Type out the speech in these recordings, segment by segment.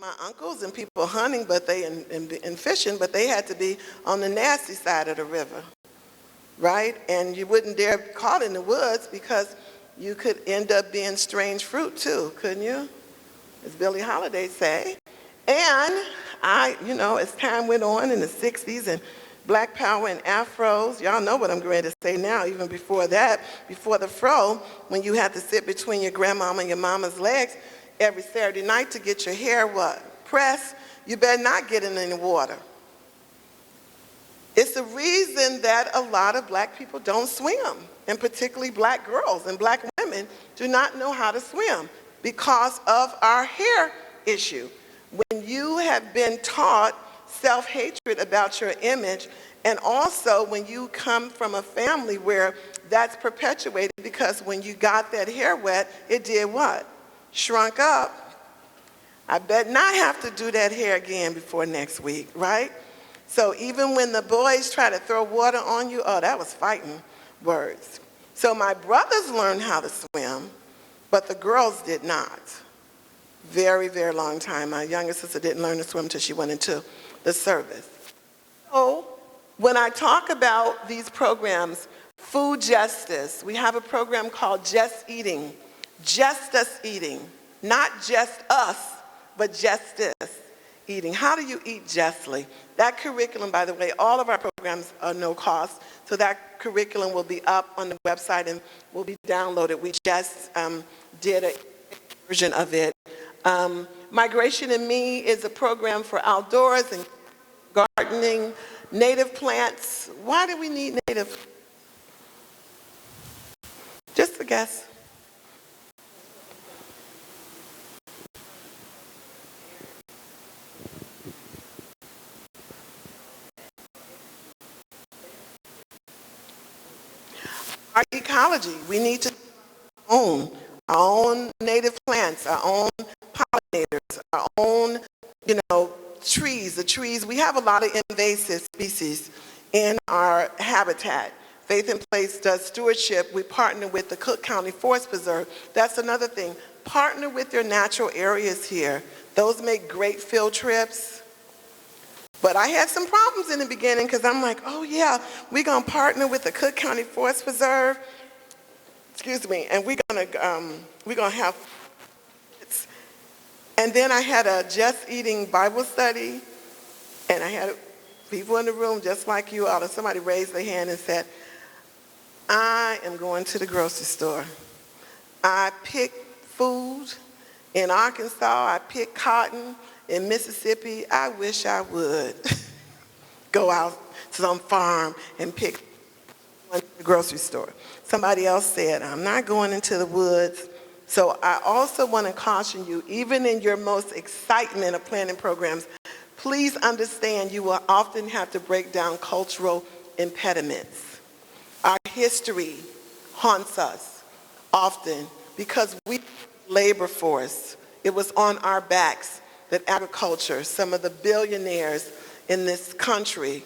my uncles and people hunting, but and fishing, but they had to be on the nasty side of the river, right? And you wouldn't dare be caught in the woods because you could end up being strange fruit too, couldn't you? As Billie Holiday say. And as time went on in the 60s and Black Power and afros, y'all know what I'm going to say now, even before that, before the fro, when you had to sit between your grandmama and your mama's legs every Saturday night to get your hair pressed, you better not get in any water. It's the reason that a lot of black people don't swim, and particularly black girls and black women do not know how to swim because of our hair issue. When you have been taught self-hatred about your image, and also when you come from a family where that's perpetuated, because when you got that hair wet, it did what? Shrunk up. I bet not have to do that hair again before next week, right? So even when the boys try to throw water on you, oh, that was fighting words. So my brothers learned how to swim, but the girls did not. Very, very long time. My younger sister didn't learn to swim until she went into the service. So when I talk about these programs, food justice, we have a program called Just Eating. Just us eating. Not just us, but justice eating. How do you eat justly? That curriculum, by the way, all of our programs are no cost, so that curriculum will be up on the website and will be downloaded. We just did a version of it. Migration and Me is a program for outdoors and gardening, native plants. Why do we need native? Just a guess. Our ecology, we need to own our own native plants, our own pollinators, our own, trees. The trees, we have a lot of invasive species in our habitat. Faith in Place does stewardship. We partner with the Cook County Forest Preserve. That's another thing. Partner with your natural areas here. Those make great field trips. But I had some problems in the beginning because I'm like, oh yeah, we're going to partner with the Cook County Forest Preserve. And we're going to have, and then I had a Just Eating Bible study, and I had people in the room just like you all, and somebody raised their hand and said, I am going to the grocery store. I pick food in Arkansas, I pick cotton in Mississippi. I wish I would go out to some farm and pick one at the grocery store. Somebody else said, I'm not going into the woods. So I also want to caution you, even in your most excitement of planning programs, please understand you will often have to break down cultural impediments. Our history haunts us often because we labor force. It was on our backs that agriculture, some of the billionaires in this country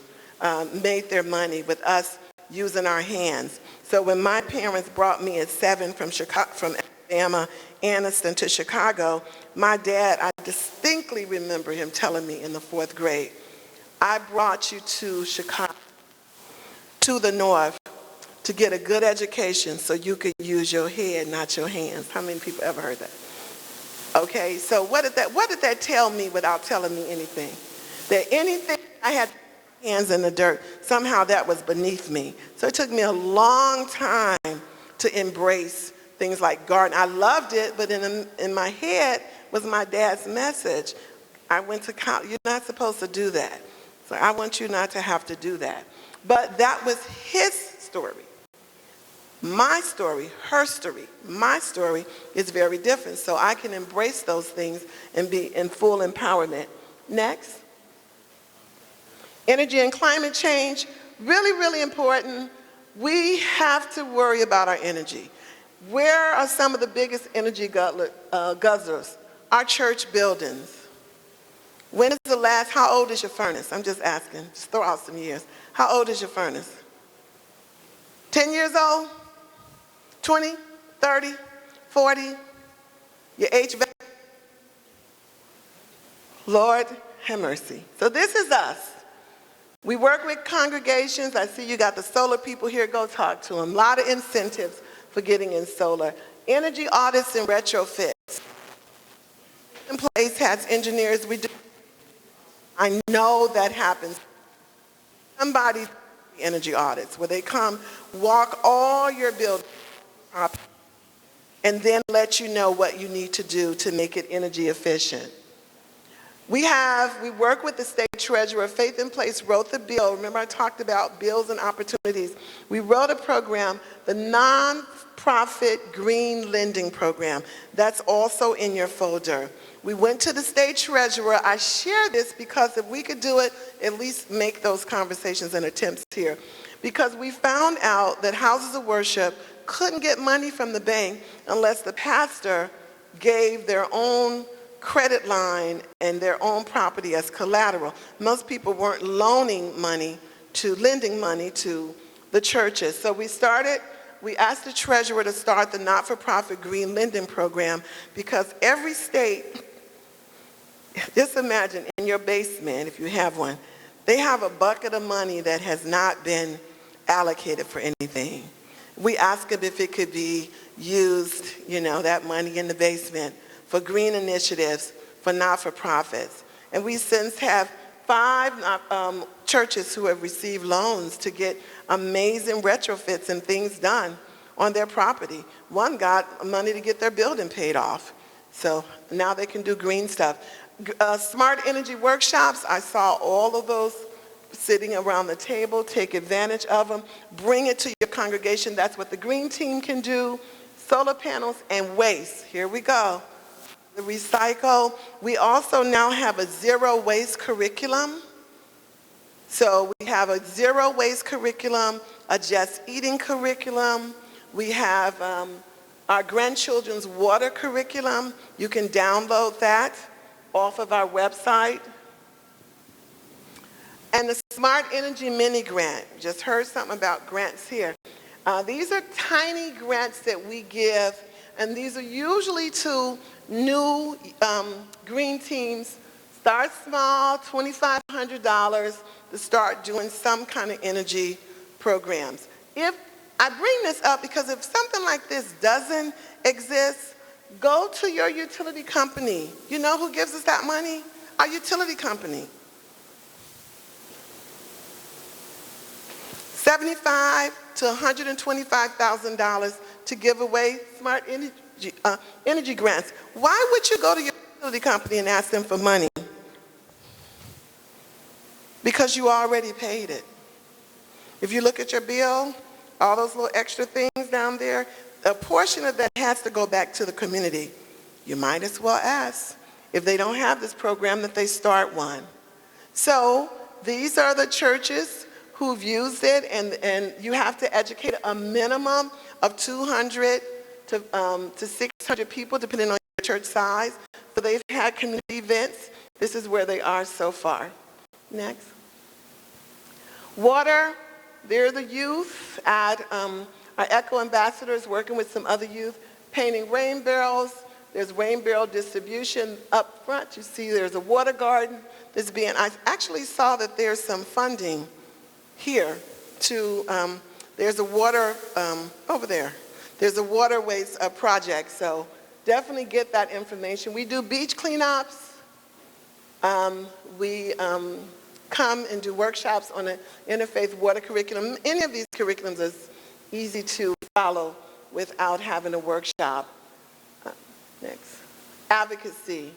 made their money with us using our hands. So when my parents brought me at 7 from Alabama, Anniston to Chicago, my dad, I distinctly remember him telling me in the 4th grade, I brought you to Chicago, to the north, to get a good education so you could use your head, not your hands. How many people ever heard that? Okay, so what did that tell me without telling me anything? That anything I had hands in the dirt, somehow that was beneath me. So it took me a long time to embrace things like gardening. I loved it, but in my head was my dad's message. I went to college, you're not supposed to do that. So I want you not to have to do that. But that was his story. My story, her story, my story is very different. So I can embrace those things and be in full empowerment. Next. Energy and climate change, really, really important. We have to worry about our energy. Where are some of the biggest energy guzzlers? Our church buildings. When is the last, how old is your furnace? I'm just asking, just throw out some years. How old is your furnace? 10 years old? 20, 30, 40, your HVAC. Lord, have mercy. So this is us. We work with congregations. I see you got the solar people here. Go talk to them. A lot of incentives for getting in solar. Energy audits and retrofits. In place has engineers. We do. I know that happens. Somebody energy audits where they come walk all your buildings and then let you know what you need to do to make it energy efficient. We work with the state treasurer. Faith in Place wrote the bill. Remember I talked about bills and opportunities. We wrote a program, the Nonprofit Green Lending Program. That's also in your folder. We went to the state treasurer. I share this because if we could do it, at least make those conversations and attempts here. Because we found out that houses of worship couldn't get money from the bank unless the pastor gave their own credit line and their own property as collateral. Most people weren't lending money to the churches. So we asked the treasurer to start the not-for-profit green lending program because every state, just imagine in your basement, if you have one, they have a bucket of money that has not been allocated for anything. We asked them if it could be used, that money in the basement for green initiatives, for not-for-profits. And we since have 5 churches who have received loans to get amazing retrofits and things done on their property. One got money to get their building paid off. So now they can do green stuff. Smart energy workshops, I saw all of those sitting around the table. Take advantage of them. Bring it to your congregation. That's what the green team can do. Solar panels and waste. Here we go. The recycle. We also now have a zero waste curriculum. So we have a zero waste curriculum, a just eating curriculum. We have our grandchildren's water curriculum. You can download that off of our website. And the Smart Energy Mini Grant. Just heard something about grants here. These are tiny grants that we give, and these are usually to new green teams. Start small, $2,500 to start doing some kind of energy programs. If I bring this up because if something like this doesn't exist, go to your utility company. You know who gives us that money? Our utility company. $75,000 to $125,000 to give away smart energy grants. Why would you go to your utility company and ask them for money? Because you already paid it. If you look at your bill, all those little extra things down there, a portion of that has to go back to the community. You might as well ask, if they don't have this program, that they start one. So these are the churches who've used it, and you have to educate a minimum of 200 to 600 people, depending on your church size. So they've had community events. This is where they are so far. Next. Water, they're the youth at our Echo Ambassadors working with some other youth, painting rain barrels. There's rain barrel distribution up front. You see there's a water garden that's I actually saw that there's some funding here to, there's a water, over there. There's a waterways project, so definitely get that information. We do beach cleanups. We come and do workshops on an interfaith water curriculum. Any of these curriculums is easy to follow without having a workshop. Next. Advocacy.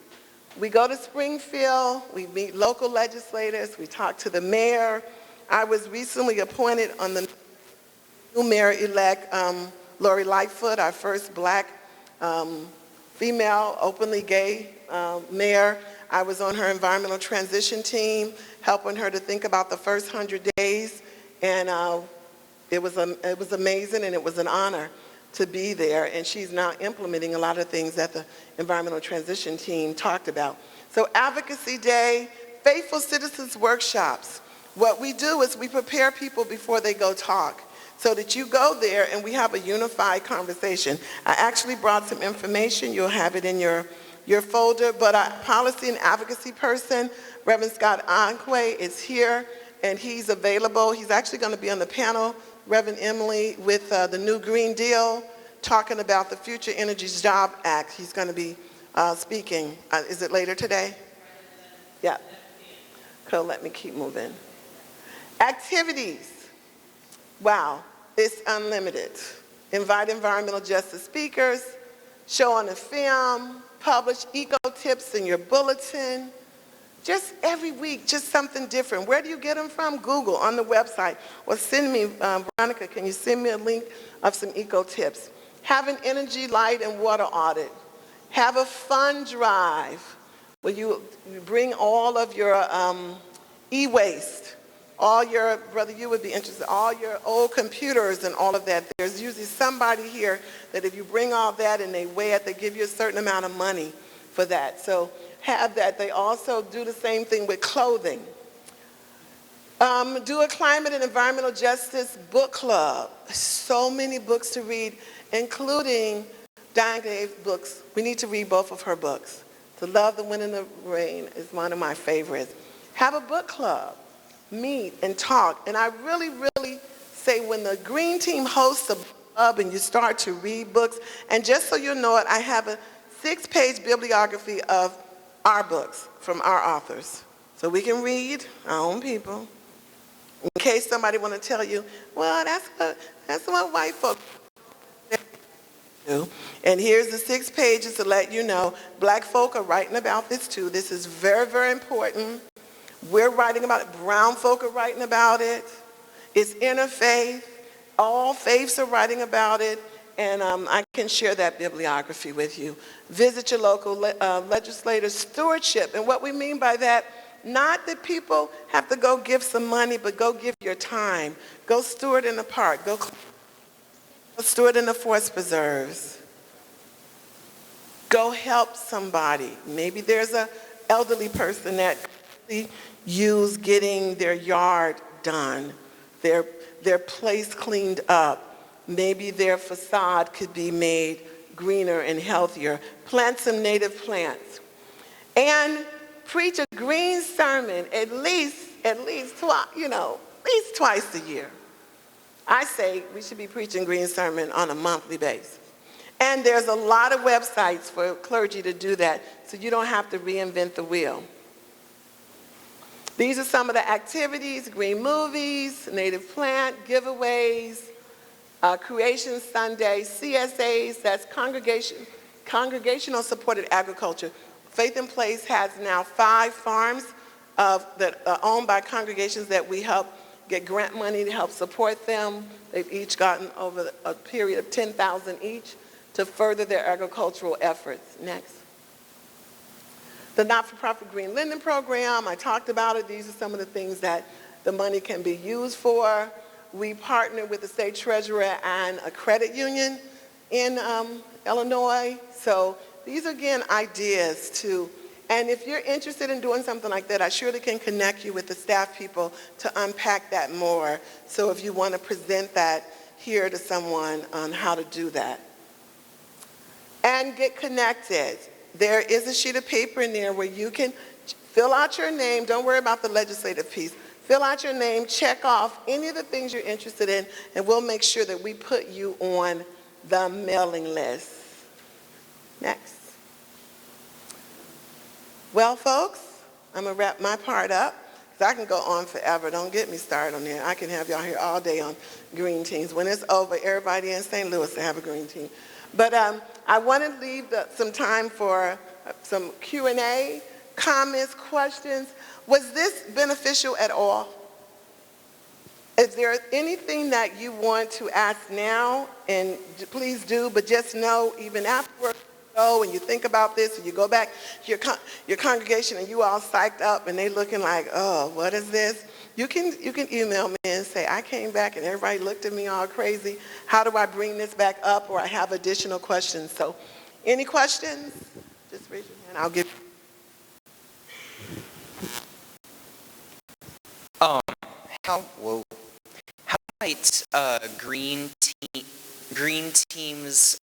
We go to Springfield, we meet local legislators, we talk to the mayor. I was recently appointed on the new mayor-elect, Lori Lightfoot, our first black female openly gay mayor. I was on her environmental transition team, helping her to think about the first 100 days, and it was amazing, and it was an honor to be there, and she's now implementing a lot of things that the environmental transition team talked about. So Advocacy Day, Faithful Citizens Workshops. What we do is we prepare people before they go talk so that you go there and we have a unified conversation. I actually brought some information. You'll have it in your your folder, but our policy and advocacy person, Reverend Scott Anquay, is here, and he's available. He's actually going to be on the panel, Reverend Emily, with the new Green Deal, talking about the Future Energy Job Act. He's going to be speaking. Is it later today? Yeah. So let me keep moving. Activities. Wow, it's unlimited. Invite environmental justice speakers, show on a film, publish eco-tips in your bulletin. Just every week, just something different. Where do you get them from? Google, on the website. Or send me, Veronica, can you send me a link of some eco-tips? Have an energy, light, and water audit. Have a fund drive where you bring all of your e-waste, all your, brother, you would be interested, all your old computers and all of that. There's usually somebody here that if you bring all that and they weigh it, they give you a certain amount of money for that. So have that. They also do the same thing with clothing. Do a climate and environmental justice book club. So many books to read, including Diane Dave's books. We need to read both of her books. To Love the Wind and the Rain is one of my favorites. Have a book club. Meet and talk. And I really, really say when the Green Team hosts a book club and you start to read books, and just so you know it, I have a 6-page bibliography of our books from our authors. So we can read our own people. In case somebody want to tell you, well, that's what white folks do. And here's the 6 pages to let you know, black folk are writing about this too. This is very, very important. We're writing about it. Brown folk are writing about it. It's interfaith. All faiths are writing about it. And I can share that bibliography with you. Visit your local legislator. Stewardship. And what we mean by that, not that people have to go give some money, but go give your time. Go steward in the park. Go steward in the forest preserves. Go help somebody. Maybe there's an elderly person that use getting their yard done, their place cleaned up. Maybe their facade could be made greener and healthier. Plant some native plants. And preach a green sermon at least twice a year. I say we should be preaching green sermon on a monthly basis. And there's a lot of websites for clergy to do that, so you don't have to reinvent the wheel. These are some of the activities: green movies, native plant giveaways, Creation Sunday, CSAs, that's congregational supported agriculture. Faith in Place has now 5 farms that are owned by congregations that we help get grant money to help support them. They've each gotten over a period of $10,000 each to further their agricultural efforts. Next. The not-for-profit Green Lending Program, I talked about it. These are some of the things that the money can be used for. We partner with the state treasurer and a credit union in Illinois. So these are, again, ideas too. And if you're interested in doing something like that, I surely can connect you with the staff people to unpack that more. So if you want to present that here to someone on how to do that. And get connected. There is a sheet of paper in there where you can fill out your name. Don't worry about the legislative piece. Fill out your name, check off any of the things you're interested in, and we'll make sure that we put you on the mailing list. Next. Well, folks, I'm going to wrap my part up, because I can go on forever. Don't get me started on there. I can have y'all here all day on green teams. When it's over, everybody in St. Louis will have a green team. But I want to leave some time for some Q&A, comments, questions. Was this beneficial at all? Is there anything that you want to ask now? And please do, but just know, even afterwards, and you think about this, and you go back to your congregation and you all psyched up and they looking like, oh, what is this? You can email me and say, I came back and everybody looked at me all crazy. How do I bring this back up? Or I have additional questions. So any questions? Just raise your hand. I'll give How might green teams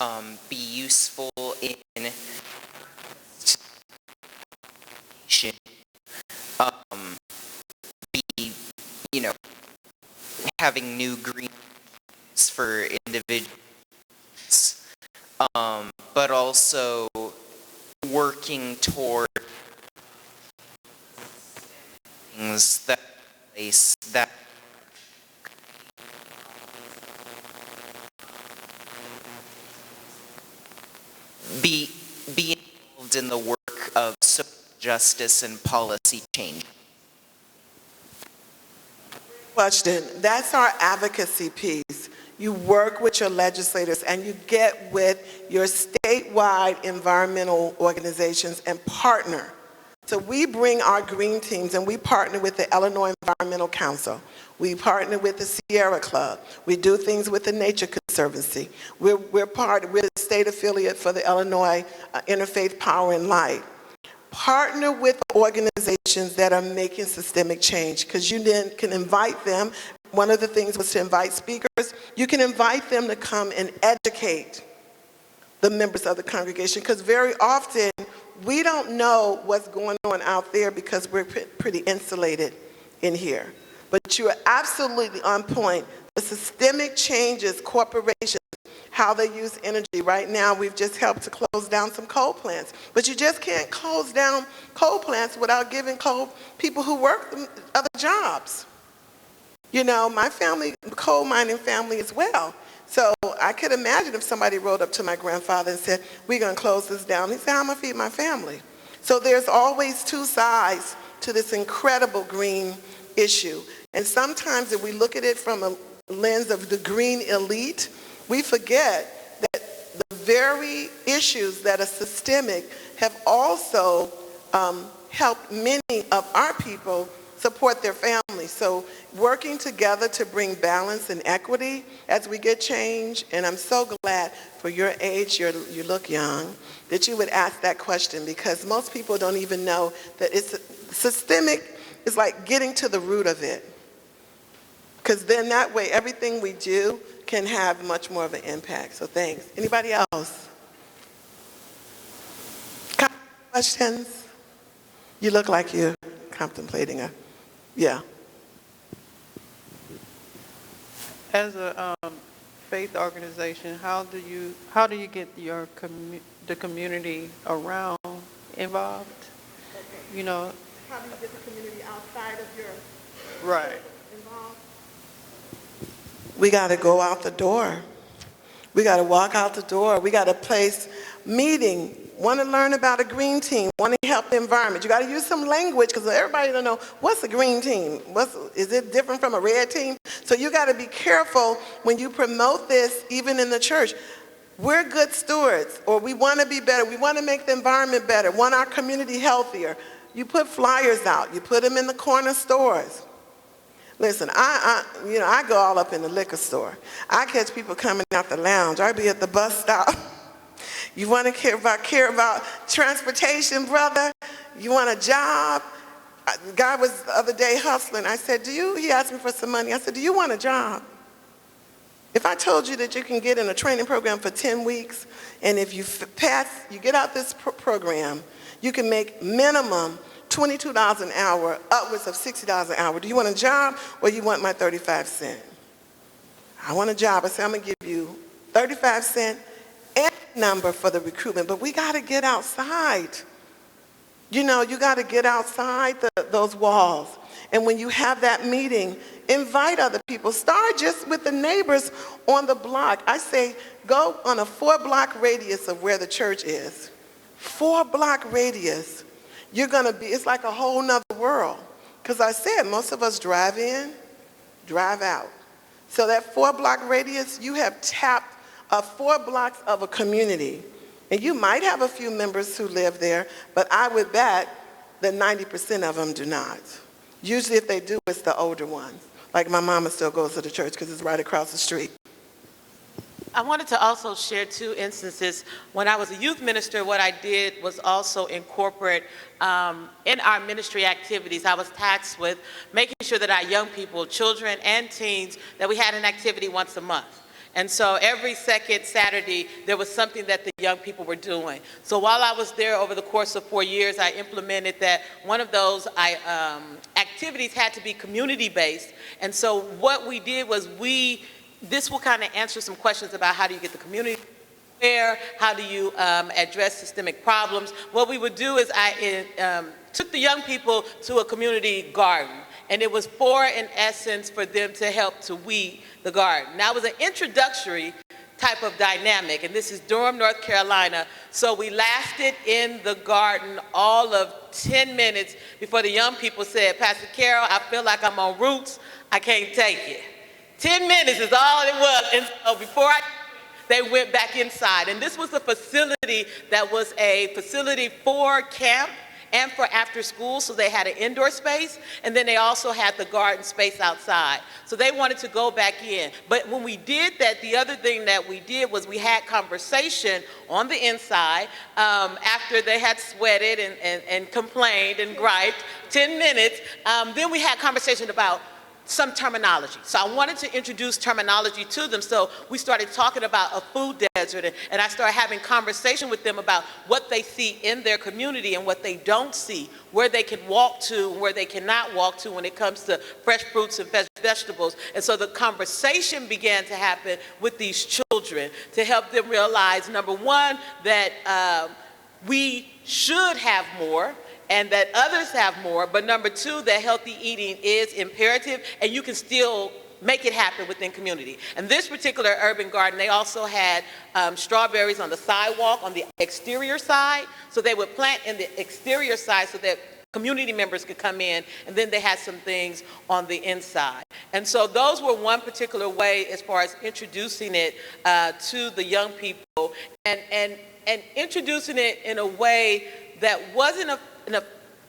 be useful in you know, having new greens for individuals, but also working toward things that place that be involved in the work of social justice and policy change. Question. That's our advocacy piece. You work with your legislators and you get with your statewide environmental organizations and partner. So we bring our green teams and we partner with the Illinois Environmental Council. We partner with the Sierra Club. We do things with the Nature Conservancy. We're the state affiliate for the Illinois Interfaith Power and Light. Partner with organizations that are making systemic change, because you then can invite them. One of the things was to invite speakers. You can invite them to come and educate the members of the congregation, because very often we don't know what's going on out there because we're pretty insulated in here. But you are absolutely on point. The systemic changes, corporations, how they use energy. Right now, we've just helped to close down some coal plants. But you just can't close down coal plants without giving people who work other jobs. You know, my family, coal mining family as well. So I could imagine if somebody rode up to my grandfather and said, we're going to close this down. He said, I'm going to feed my family. So there's always two sides to this incredible green issue. And sometimes if we look at it from a lens of the green elite, we forget that the very issues that are systemic have also helped many of our people support their families. So working together to bring balance and equity as we get change, and I'm so glad for your age, you look young, that you would ask that question, because most people don't even know that it's systemic. Is like getting to the root of it. Because then that way everything we do can have much more of an impact. So thanks. Anybody else? Questions? You look like you're contemplating yeah. As a faith organization, how do you get the community around involved? Okay. You know. How do you get the community outside of your involved? We got to go out the door. We got to walk out the door. We got to place meeting. Want to learn about a green team. Want to help the environment. You got to use some language, because everybody don't know what's a green team. Is it different from a red team? So you got to be careful when you promote this, even in the church. We're good stewards, or we want to be better. We want to make the environment better. Want our community healthier. You put flyers out. You put them in the corner stores. Listen, I go all up in the liquor store. I catch people coming out the lounge. I be at the bus stop. You want to care about transportation, brother? You want a job? A guy was the other day hustling. I said, he asked me for some money. I said, do you want a job? If I told you that you can get in a training program for 10 weeks, and if you you get out this program, you can make minimum $22 an hour, upwards of $60 an hour. Do you want a job, or you want my 35 cents? I want a job. I said, I'm going to give you 35 cents and number for the recruitment, but we got to get outside. You know, you got to get outside those walls. And when you have that meeting, invite other people. Start just with the neighbors on the block. I say, go on a 4-block radius of where the church is. 4-block radius. You're going to be, it's like a whole nother world. Because I said, most of us drive in, drive out. So that 4-block radius, you have tapped 4 blocks of a community. And you might have a few members who live there, but I would bet that 90% of them do not. Usually if they do, it's the older ones. Like my mama still goes to the church because it's right across the street. I wanted to also share 2 instances. When I was a youth minister, what I did was also incorporate in our ministry activities. I was tasked with making sure that our young people, children and teens, that we had an activity once a month. And so every second Saturday, there was something that the young people were doing. So while I was there over the course of 4 years, I implemented that one of those activities activities had to be community-based. And so what we did was this will kind of answer some questions about how do you get the community aware, how do you address systemic problems. What we would do is I took the young people to a community garden, and it was in essence, for them to help to weed the garden. Now, it was an introductory type of dynamic, and this is Durham, North Carolina. So we lasted in the garden all of 10 minutes before the young people said, Pastor Carol, I feel like I'm on roots, I can't take it. 10 minutes is all it was, and so they went back inside. And this was a facility that was a facility for camp and for after school, so they had an indoor space, and then they also had the garden space outside. So they wanted to go back in. But when we did that, the other thing that we did was we had conversation on the inside after they had sweated and complained and griped, 10 minutes. Then we had conversation about some terminology. So I wanted to introduce terminology to them. So we started talking about a food desert, and I started having conversation with them about what they see in their community and what they don't see, where they can walk to and where they cannot walk to when it comes to fresh fruits and fresh vegetables. And so the conversation began to happen with these children to help them realize, number one, that we should have more, and that others have more, but number two, that healthy eating is imperative, and you can still make it happen within community. And this particular urban garden, they also had strawberries on the sidewalk, on the exterior side, so they would plant in the exterior side so that community members could come in, and then they had some things on the inside. And so those were one particular way as far as introducing it to the young people, and introducing it in a way that wasn't an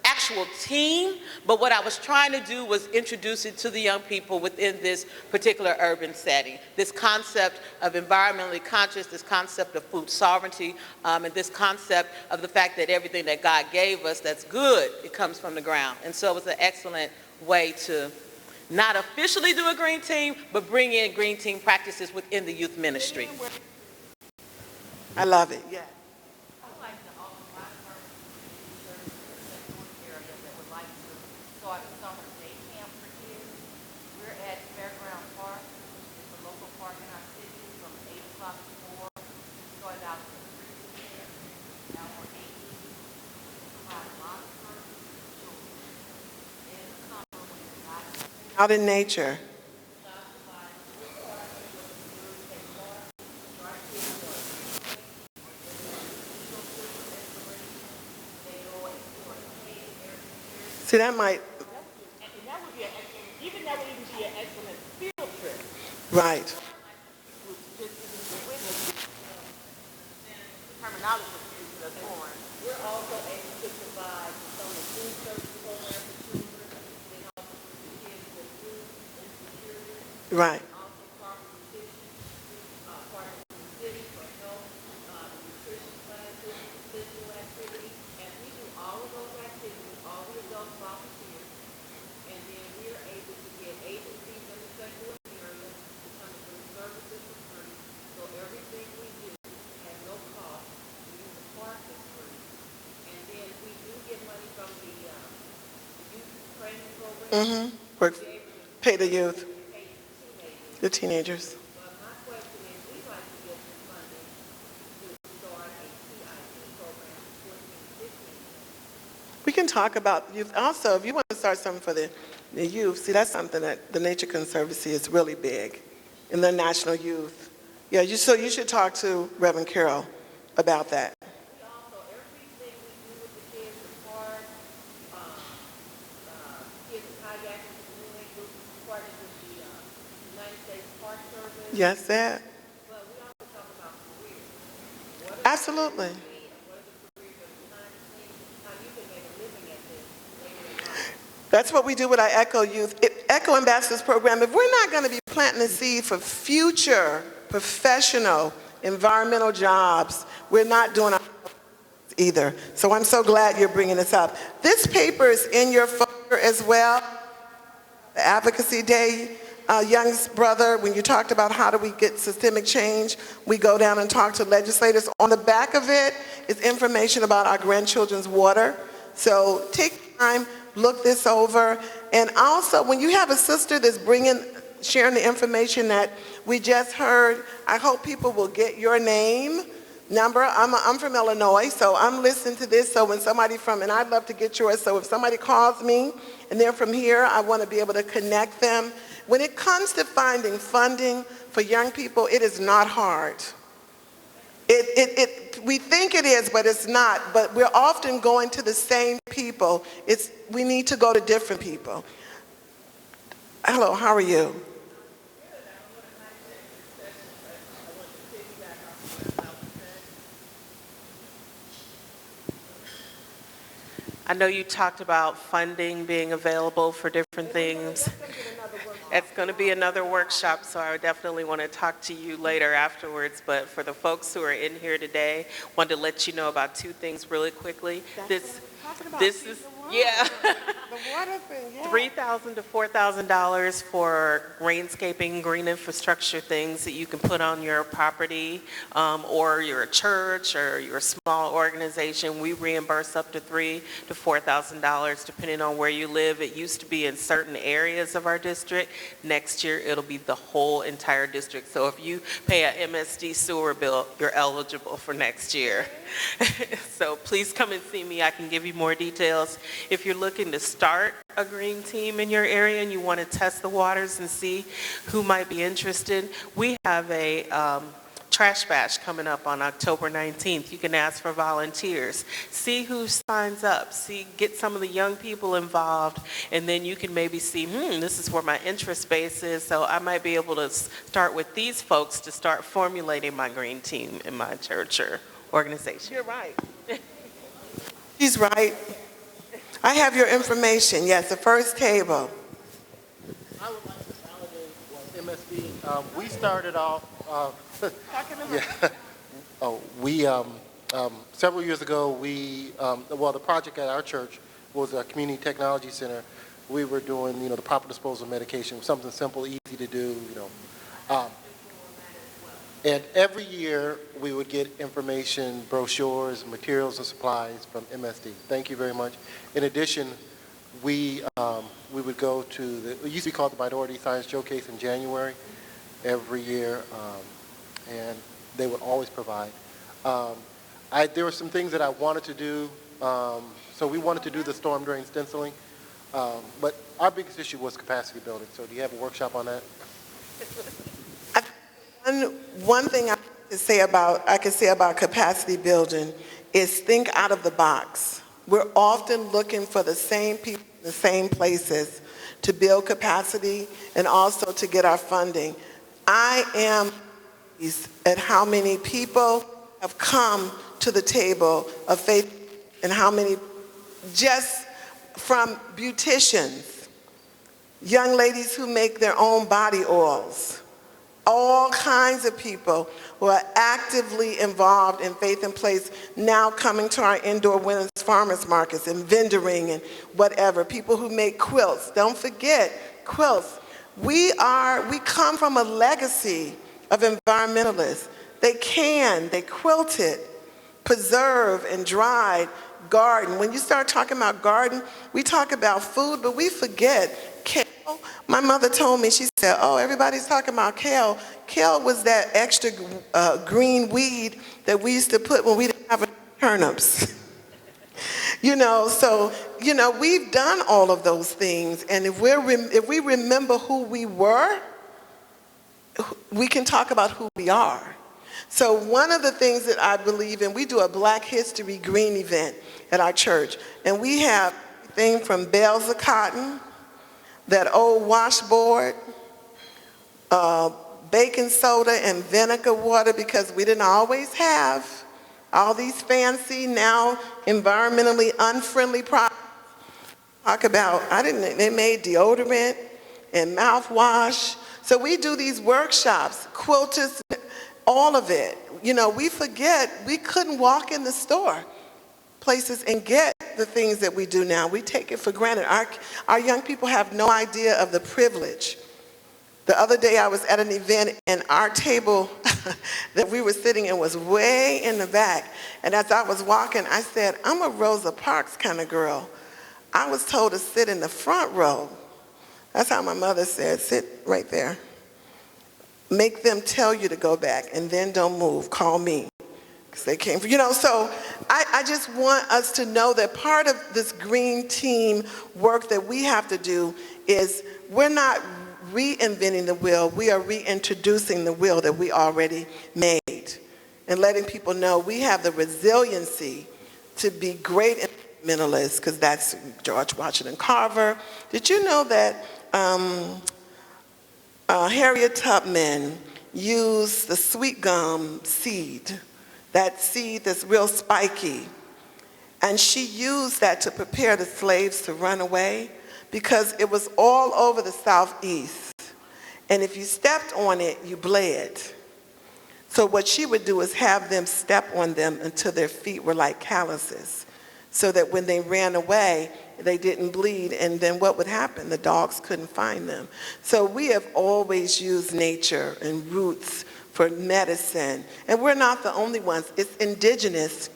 actual team, but what I was trying to do was introduce it to the young people within this particular urban setting. This concept of environmentally conscious, this concept of food sovereignty, and this concept of the fact that everything that God gave us that's good, it comes from the ground. And so it was an excellent way to not officially do a green team, but bring in green team practices within the youth ministry. I love it, yeah. Out in nature. See, that might. And that would be even be an excellent field trip. Right. Terminology is foreign. We're also able to provide some of the food service programs for children and help kids with food insecurity. Right. Also partners with the city for health, nutrition classes, physical activity, and we do all of those activities, all the adults volunteer, and then we're able to get agencies in the sector area to come and bring services for free. So everything we do has no cost. We use the park for free, and then we do get money from the youth training program. Pay the youth, the teenagers. But my question is, we'd like to get some funding to start a CIT program for 14, 15. We can talk about youth. Also, if you want to start something for the youth, see, that's something that the Nature Conservancy is really big in the national youth. Yeah, so you should talk to Reverend Carol about that. We also, everything we do with the kids, the park, kids kayaking, canoeing, group partners with the United States Park Service. Yes, that. But we also talk about careers. Absolutely. What are the careers that we're trying to see? How you can make a living at this later in life. That's what we do with our ECHO Youth, ECHO Ambassadors program. If we're not going to be planting the seed for future professional environmental jobs, we're not doing our either. So I'm so glad you're bringing this up. This paper is in your folder as well. The Advocacy Day, Young's brother, when you talked about how do we get systemic change, we go down and talk to legislators. On the back of it is information about our grandchildren's water. So take time look this over. And also, when you have a sister that's sharing the information that we just heard, I hope people will get your name, number. I'm from Illinois, so I'm listening to this. So when somebody and I'd love to get yours. So if somebody calls me and they're from here, I want to be able to connect them. When it comes to finding funding for young people, it is not hard. We think it is, but it's not. But we're often going to the same people. We need to go to different people. Hello, how are you? I know you talked about funding being available for different things. It's going to be another workshop, so I definitely want to talk to you later afterwards. But for the folks who are in here today, wanted to let you know about two things really quickly. This is yeah. The water thing, yeah. $3,000 to $4,000 for greenscaping, green infrastructure things that you can put on your property, or you're a church or you're a small organization. We reimburse up to $3,000 to $4,000 depending on where you live. It used to be in certain areas of our district. Next year, it'll be the whole entire district. So if you pay a MSD sewer bill, you're eligible for next year. So please come and see me. I can give you more details. If you're looking to start a green team in your area and you want to test the waters and see who might be interested, we have a trash bash coming up on October 19th. You can ask for volunteers. See who signs up. Get some of the young people involved, and then you can maybe see, this is where my interest base is, so I might be able to start with these folks to start formulating my green team in my church or organization. You're right. She's right. I have your information. Yes, the first table. I would like to validate what MSD, we started off, several years ago, the project at our church was a community technology center. We were doing, the proper disposal of medication, something simple, easy to do, and every year we would get information, brochures, materials, and supplies from MSD. Thank you very much. In addition, we would go to it used to be called the Minority Science Showcase in January every year, and they would always provide. There were some things that I wanted to do, so we wanted to do the storm drain stenciling, but our biggest issue was capacity building. So do you have a workshop on that? One thing I can say about capacity building is think out of the box. We're often looking for the same people in the same places to build capacity and also to get our funding. I am amazed at how many people have come to the table of faith and how many, just from beauticians, young ladies who make their own body oils, all kinds of people who are actively involved in Faith in Place now coming to our indoor women's farmers markets and vendoring and whatever. People who make quilts. Don't forget, quilts. We come from a legacy of environmentalists. They quilted, preserve and dried, garden. When you start talking about garden, we talk about food, but we forget kale. My mother told me, she said, oh, everybody's talking about kale. Kale was that extra green weed that we used to put when we didn't have turnips. So, we've done all of those things. And if we remember who we were, we can talk about who we are. So one of the things that I believe in, we do a Black History Green event at our church. And we have everything from bales of cotton, that old washboard, baking soda and vinegar water, because we didn't always have all these fancy, now environmentally unfriendly products. They made deodorant and mouthwash. So we do these workshops, quilters, all of it. We forget we couldn't walk in the store places and get the things that we do now. We take it for granted. Our young people have no idea of the privilege. The other day I was at an event and our table that we were sitting in was way in the back. And as I was walking, I said, I'm a Rosa Parks kind of girl. I was told to sit in the front row. That's how my mother said, sit right there. Make them tell you to go back, and then don't move. Call me. Because they came for, so I just want us to know that part of this green team work that we have to do is we're not reinventing the wheel, we are reintroducing the wheel that we already made and letting people know we have the resiliency to be great environmentalists, because that's George Washington Carver. Did you know that Harriet Tubman used the sweet gum seed, that seed that's real spiky, and she used that to prepare the slaves to run away because it was all over the Southeast. And if you stepped on it, you bled. So what she would do is have them step on them until their feet were like calluses, so that when they ran away, they didn't bleed, and then what would happen? The dogs couldn't find them. So we have always used nature and roots for medicine, and we're not the only ones. It's indigenous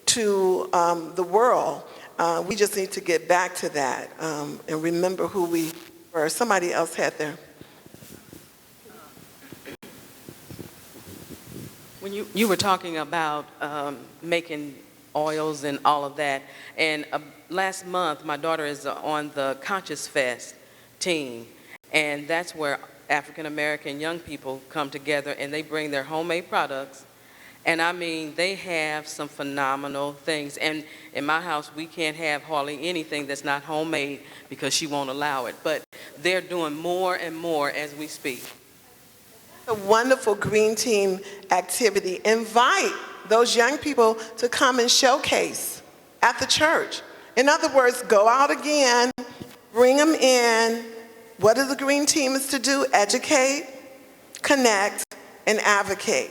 to the world. We just need to get back to that and remember who we were. Somebody else had their... When you were talking about making oils and all of that, and last month my daughter is on the Conscious Fest team, and that's where African American young people come together and they bring their homemade products, and I mean they have some phenomenal things. And in my house we can't have hardly anything that's not homemade because she won't allow it, but they're doing more and more as we speak. A wonderful green team activity. Invite those young people to come and showcase at the church. In other words, go out again, bring them in. What is the green team is to do? Educate, connect, and advocate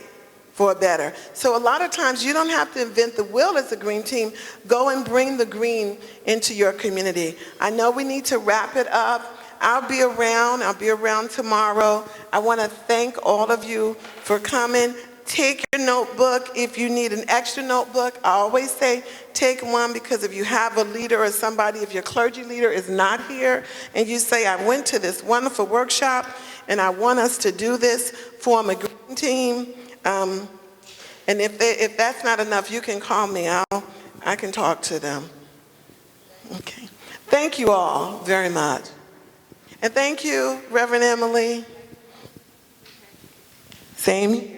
for a better. So a lot of times you don't have to invent the wheel as a green team. Go and bring the green into your community. I know we need to wrap it up. I'll be around tomorrow. I want to thank all of you for coming. Take your notebook. If you need an extra notebook, I always say take one, because if you have a leader or somebody, if your clergy leader is not here and you say, I went to this wonderful workshop and I want us to do this, form a green team. And if that's not enough, you can call me. I can talk to them. Okay. Thank you all very much. And thank you, Reverend Emily. Same.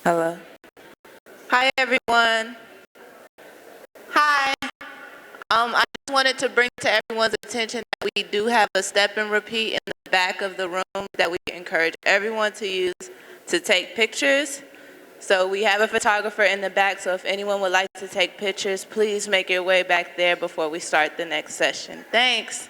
Hello. Hi, everyone. Hi. I just wanted to bring to everyone's attention that we do have a step and repeat in the back of the room that we encourage everyone to use to take pictures. So we have a photographer in the back, so if anyone would like to take pictures, please make your way back there before we start the next session. Thanks.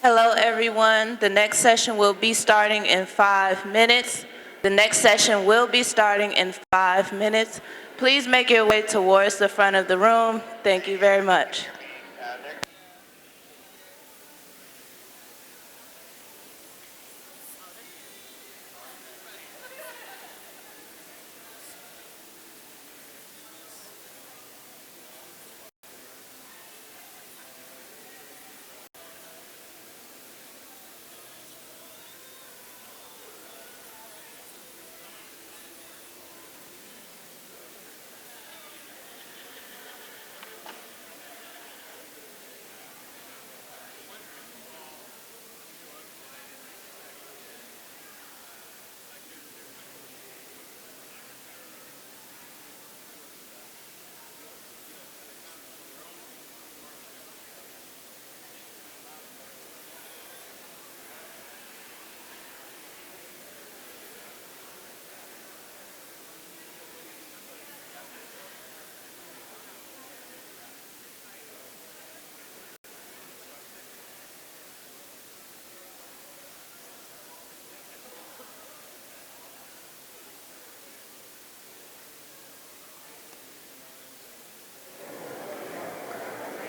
Hello, everyone. The next session will be starting in 5 minutes. The next session will be starting in 5 minutes. Please make your way towards the front of the room. Thank you very much.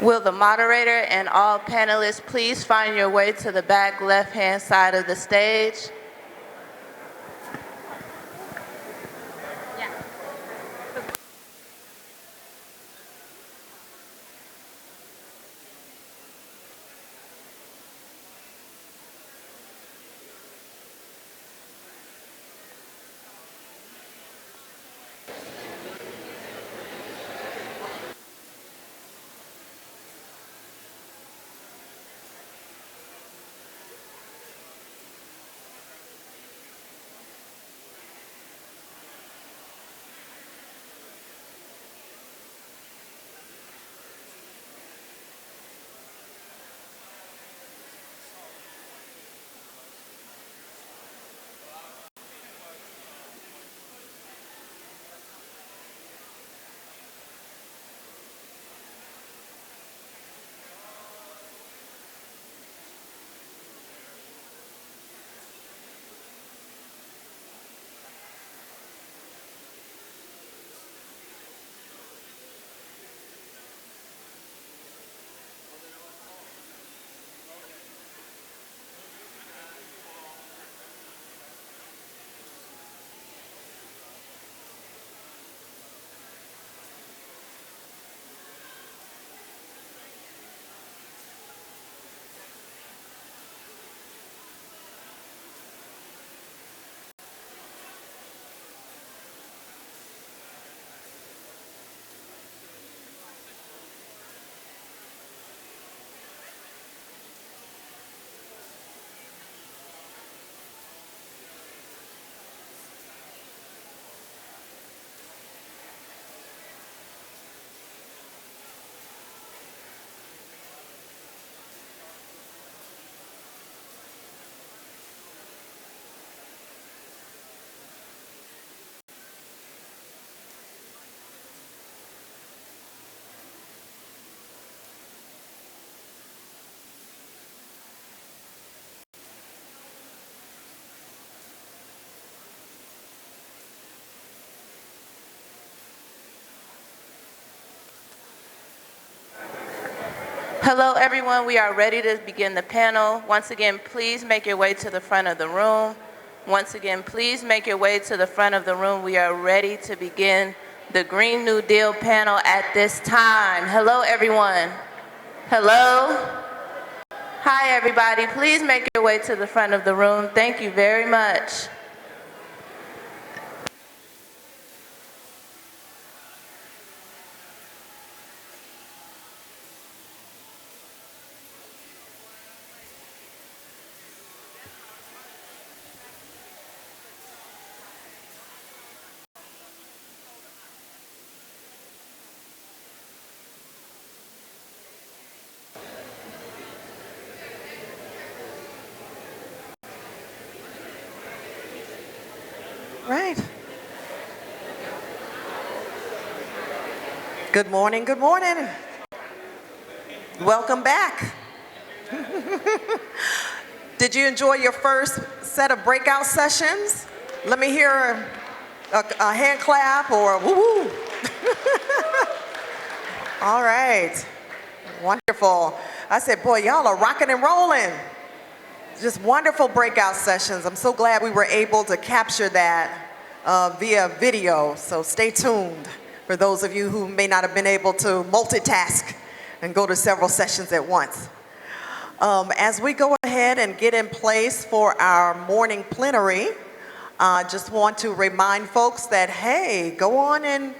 Will the moderator and all panelists please find your way to the back left-hand side of the stage? Hello, everyone. We are ready to begin the panel. Once again, please make your way to the front of the room. Once again, please make your way to the front of the room. We are ready to begin the Green New Deal panel at this time. Hello, everyone. Hello. Hi, everybody. Please make your way to the front of the room. Thank you very much. Right. Good morning, good morning. Welcome back. Did you enjoy your first set of breakout sessions? Let me hear a hand clap or a woo-woo. All right, wonderful. I said, boy, y'all are rocking and rolling. Just wonderful breakout sessions. I'm so glad we were able to capture that via video, so stay tuned for those of you who may not have been able to multitask and go to several sessions at once. As we go ahead and get in place for our morning plenary, I just want to remind folks that, hey, go on and,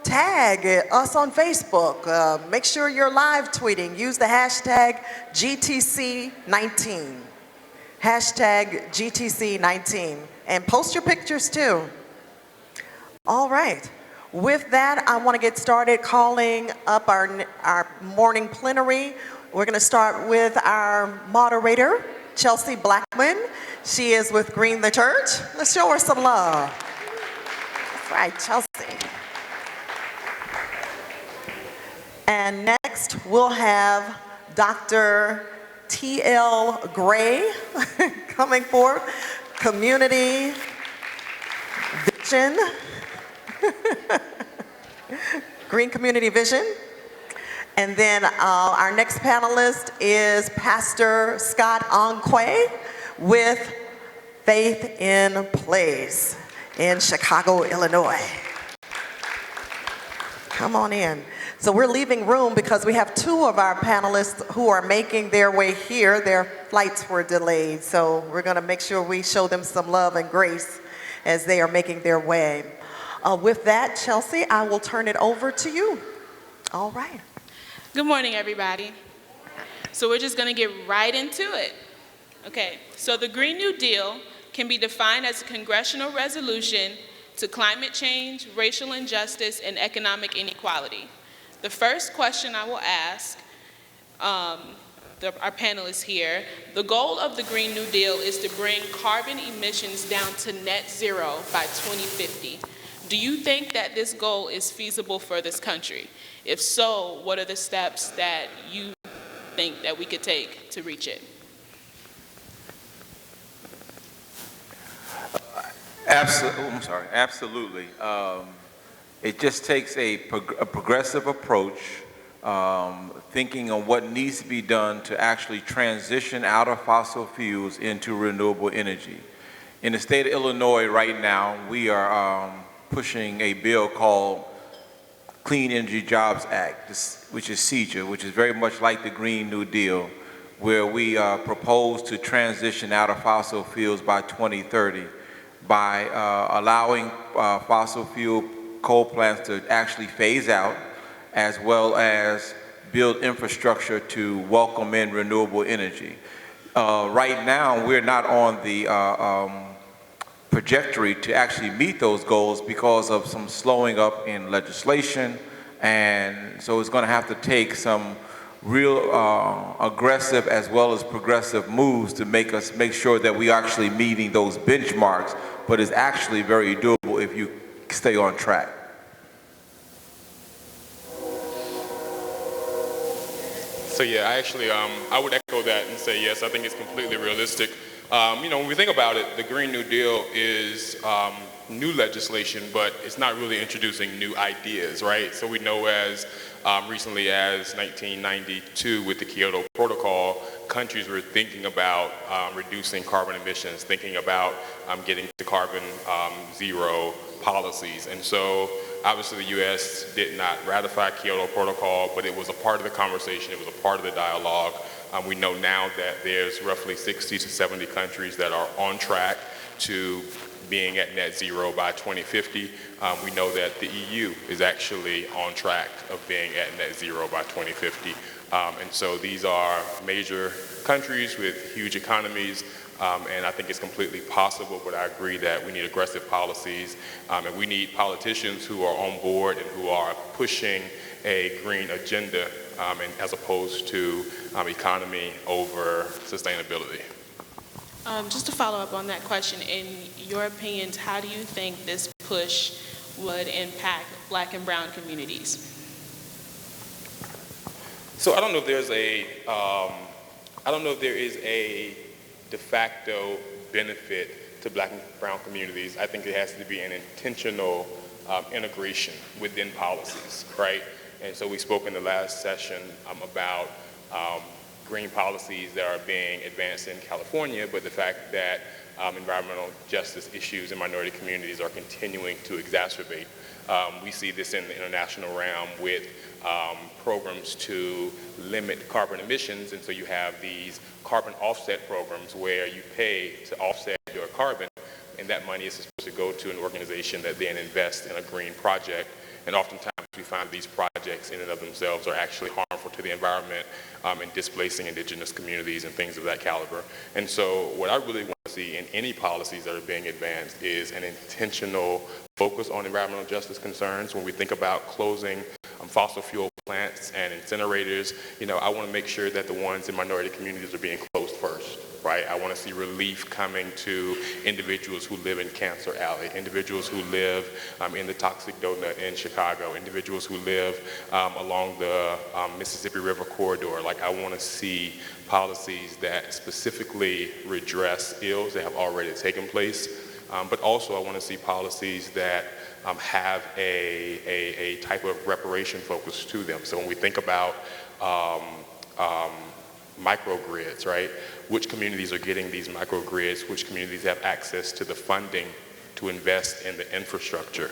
tag us on Facebook. Make sure you're live tweeting. Use the hashtag GTC19. Hashtag GTC19. And post your pictures too. All right. With that, I want to get started calling up our morning plenary. We're going to start with our moderator, Chelsea Blackman. She is with Green the Church. Let's show her some love. That's right, Chelsea. And next, we'll have Dr. T.L. Gray coming forward, Community Vision, Green Community Vision. And then our next panelist is Pastor Scott Onquay with Faith in Place in Chicago, Illinois. Come on in. So we're leaving room because we have two of our panelists who are making their way here. Their flights were delayed, so we're going to make sure we show them some love and grace as they are making their way. With that, Chelsea, I will turn it over to you. All right. Good morning, everybody. So we're just going to get right into it. Okay, so the Green New Deal can be defined as a congressional resolution to climate change, racial injustice, and economic inequality. The first question I will ask our panelists here, the goal of the Green New Deal is to bring carbon emissions down to net zero by 2050. Do you think that this goal is feasible for this country? If so, what are the steps that you think that we could take to reach it? Absolutely. It just takes a progressive approach, thinking on what needs to be done to actually transition out of fossil fuels into renewable energy. In the state of Illinois right now, we are pushing a bill called Clean Energy Jobs Act, which is CEJA, which is very much like the Green New Deal, where we propose to transition out of fossil fuels by 2030 by allowing fossil fuel coal plants to actually phase out, as well as build infrastructure to welcome in renewable energy. Right now, we're not on the trajectory to actually meet those goals because of some slowing up in legislation, and so it's going to have to take some real aggressive as well as progressive moves to make sure that we are actually meeting those benchmarks, but it's actually very doable if you stay on track. So yeah, I would echo that and say yes, I think it's completely realistic. When we think about it, the Green New Deal is new legislation, but it's not really introducing new ideas, right? So we know as recently as 1992 with the Kyoto Protocol, countries were thinking about reducing carbon emissions, thinking about getting to carbon zero policies. And so obviously the U.S. did not ratify Kyoto Protocol, but it was a part of the conversation, it was a part of the dialogue. We know now that there's roughly 60 to 70 countries that are on track to being at net zero by 2050. We know that the EU is actually on track of being at net zero by 2050. And so these are major countries with huge economies, and I think it's completely possible, but I agree that we need aggressive policies, and we need politicians who are on board and who are pushing a green agenda, and as opposed to economy over sustainability. Just to follow up on that question, in your opinions, how do you think this push would impact Black and brown communities? So I don't know if there is a de facto benefit to Black and brown communities. I think it has to be an intentional integration within policies, right? And so we spoke in the last session about green policies that are being advanced in California, but the fact that environmental justice issues in minority communities are continuing to exacerbate. We see this in the international realm with programs to limit carbon emissions, and so you have these carbon offset programs where you pay to offset your carbon, and that money is supposed to go to an organization that then invests in a green project. And oftentimes we find these projects in and of themselves are actually harmful to the environment and displacing indigenous communities and things of that caliber. And so what I really want to see in any policies that are being advanced is an intentional focus on environmental justice concerns. When we think about closing fossil fuel plants and incinerators, I want to make sure that the ones in minority communities are being closed first. Right? I want to see relief coming to individuals who live in Cancer Alley, individuals who live in the Toxic Donut in Chicago, individuals who live along the Mississippi River corridor. Like, I want to see policies that specifically redress ills that have already taken place, but also I want to see policies that have a type of reparation focus to them. So when we think about microgrids, right? Which communities are getting these microgrids? Which communities have access to the funding to invest in the infrastructure?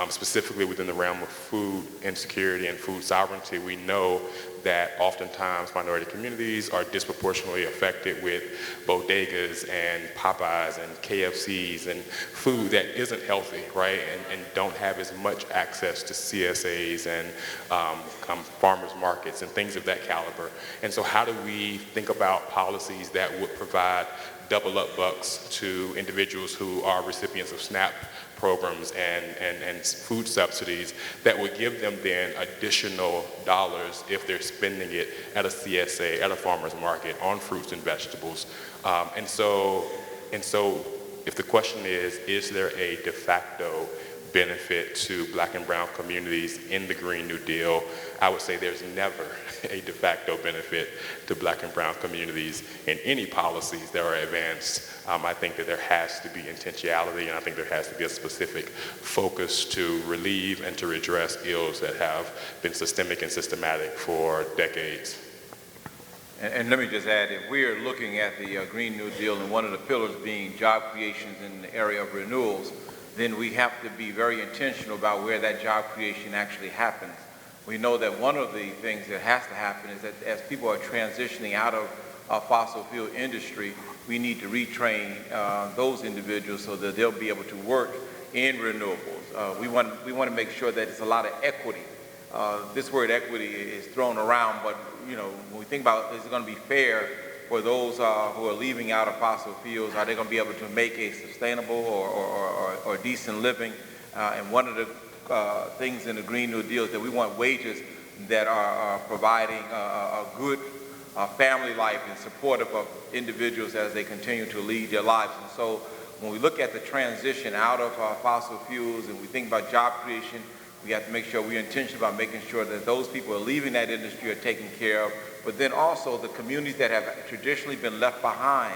Specifically within the realm of food insecurity and food sovereignty, we know that oftentimes minority communities are disproportionately affected with bodegas and Popeyes and KFCs and food that isn't healthy, right? And don't have as much access to CSAs and farmers markets and things of that caliber. And so how do we think about policies that would provide double up bucks to individuals who are recipients of SNAP programs and food subsidies that would give them then additional dollars if they're spending it at a CSA, at a farmer's market, on fruits and vegetables. And so if the question is there a de facto benefit to Black and brown communities in the Green New Deal, I would say there's never a de facto benefit to Black and brown communities in any policies that are advanced. I think that there has to be intentionality, and I think there has to be a specific focus to relieve and to redress ills that have been systemic and systematic for decades. And let me just add, if we are looking at the Green New Deal and one of the pillars being job creations in the area of renewals, then we have to be very intentional about where that job creation actually happens. We know that one of the things that has to happen is that as people are transitioning out of fossil fuel industry, we need to retrain those individuals so that they'll be able to work in renewables. We want to make sure that there's a lot of equity. This word equity is thrown around, but when we think about is it going to be fair for those who are leaving out of fossil fuels, are they going to be able to make a sustainable or decent living? And one of the things in the Green New Deal is that we want wages that are providing a good family life and supportive of individuals as they continue to lead their lives. And so when we look at the transition out of fossil fuels and we think about job creation, we have to make sure we're intentional about making sure that those people who are leaving that industry are taken care of, but then also the communities that have traditionally been left behind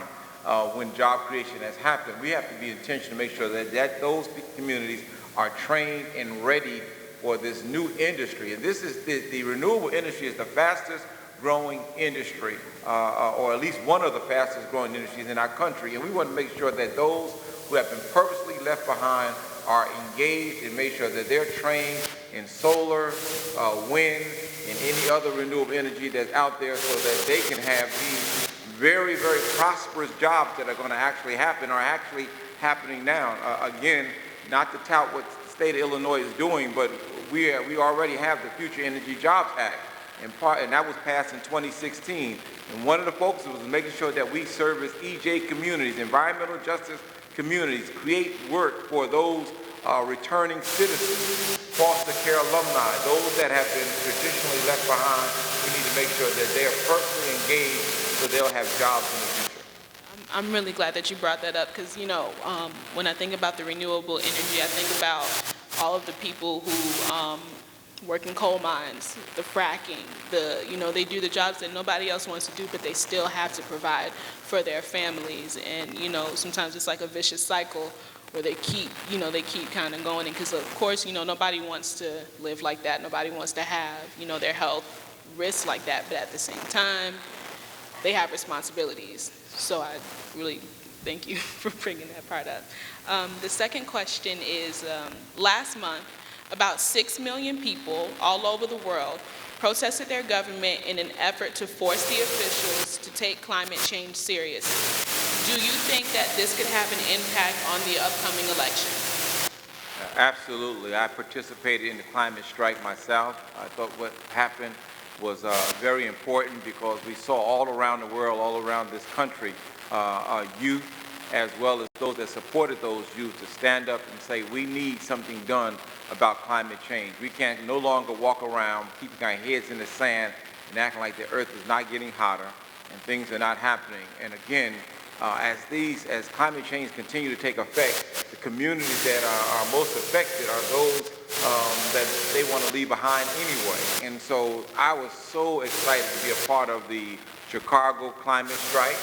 when job creation has happened. We have to be intentional to make sure that those communities are trained and ready for this new industry. And this is the renewable industry is the fastest growing industry, or at least one of the fastest growing industries in our country. And we want to make sure that those who have been purposely left behind are engaged and make sure that they're trained in solar, wind, and any other renewable energy that's out there so that they can have these very, very prosperous jobs that are going to actually happen, are actually happening now. Again, not to tout what the state of Illinois is doing, but we already have the Future Energy Jobs Act, and that was passed in 2016. And one of the focuses was making sure that we service EJ communities, environmental justice communities, create work for those returning citizens, foster care alumni, those that have been traditionally left behind. We need to make sure that they are personally engaged so they'll have jobs in the future. I'm really glad that you brought that up because, when I think about the renewable energy, I think about all of the people who work in coal mines, the fracking, they do the jobs that nobody else wants to do, but they still have to provide for their families. And, sometimes it's like a vicious cycle where they keep kind of going. Because, of course, nobody wants to live like that. Nobody wants to have, their health risks like that. But at the same time, they have responsibilities. So I really thank you for bringing that part up. The second question is, last month, about 6 million people all over the world protested their government in an effort to force the officials to take climate change seriously. Do you think that this could have an impact on the upcoming election? Absolutely. I participated in the climate strike myself. I thought what happened was very important because we saw all around the world, all around this country, youth as well as those that supported those youth to stand up and say we need something done about climate change. We can't no longer walk around keeping our heads in the sand and acting like the earth is not getting hotter and things are not happening. And again, as climate change continue to take effect, the communities that are most affected are those that they want to leave behind anyway. And so I was so excited to be a part of the Chicago climate strike.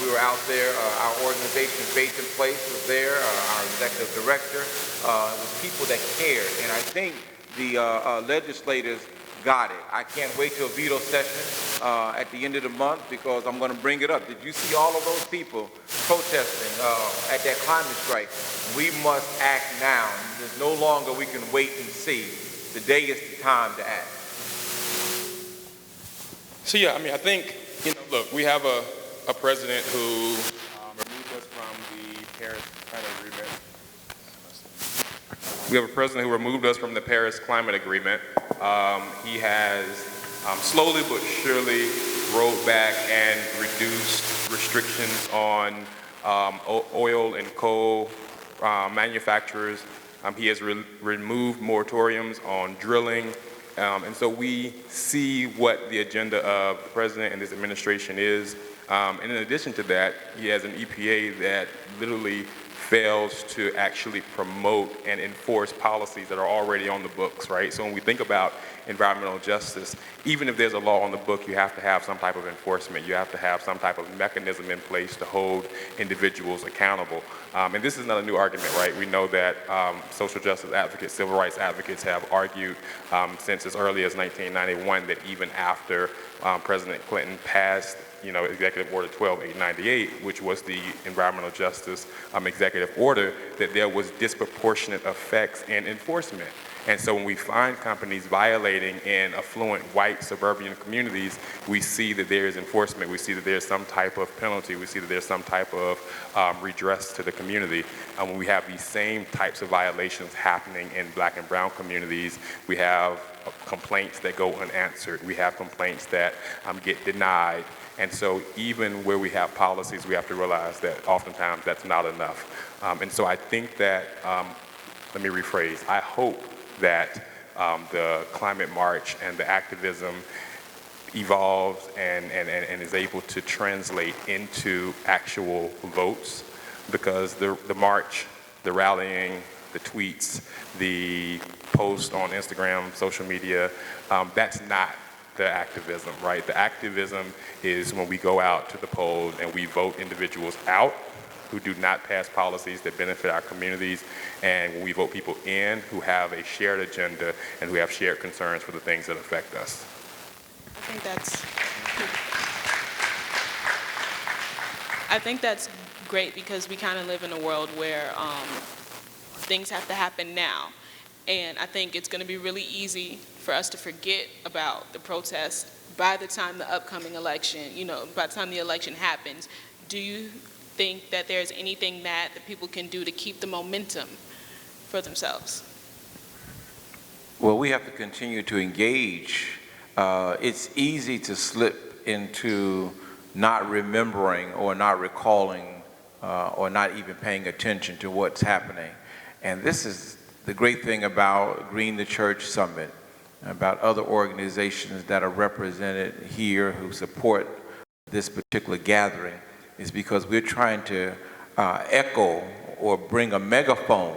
We were out there. Our organization, Faith in Place, was there. Our executive director. It was people that cared. And I think the legislators got it. I can't wait till veto session at the end of the month because I'm going to bring it up. Did you see all of those people protesting at that climate strike? We must act now. There's no longer we can wait and see. Today is the time to act. So yeah, I mean, I think, look, we have a president who removed us from the Paris Climate Agreement. We have a president who removed us from the Paris Climate Agreement. He has slowly but surely rolled back and reduced restrictions on oil and coal manufacturers. He has removed moratoriums on drilling. And so we see what the agenda of the president and this administration is. And in addition to that, he has an EPA that literally fails to actually promote and enforce policies that are already on the books, right? So when we think about environmental justice, even if there's a law on the book, you have to have some type of enforcement. You have to have some type of mechanism in place to hold individuals accountable. And this is not a new argument, right? We know that social justice advocates, civil rights advocates have argued since as early as 1991 that even after President Clinton passed Executive Order 12898, which was the environmental justice executive order, that there was disproportionate effects in enforcement. And so when we find companies violating in affluent white suburban communities, we see that there is enforcement. We see that there's some type of penalty. We see that there's some type of redress to the community. And when we have these same types of violations happening in black and brown communities, we have complaints that go unanswered. We have complaints that get denied. And so even where we have policies, we have to realize that oftentimes that's not enough. And so I think that, let me rephrase, I hope that the climate march and the activism evolves and is able to translate into actual votes, because the march, the rallying, the tweets, the posts on Instagram, social media, that's not the activism, right? The activism is when we go out to the polls and we vote individuals out who do not pass policies that benefit our communities, and when we vote people in who have a shared agenda and who have shared concerns for the things that affect us. I think that's great, because we kind of live in a world where things have to happen now. And I think it's going to be really easy for us to forget about the protest by the time the upcoming election, by the time the election happens. Do you think that there's anything that the people can do to keep the momentum for themselves? Well, we have to continue to engage. It's easy to slip into not remembering or not recalling or not even paying attention to what's happening. And this is the great thing about Green the Church Summit, about other organizations that are represented here who support this particular gathering, is because we're trying to echo or bring a megaphone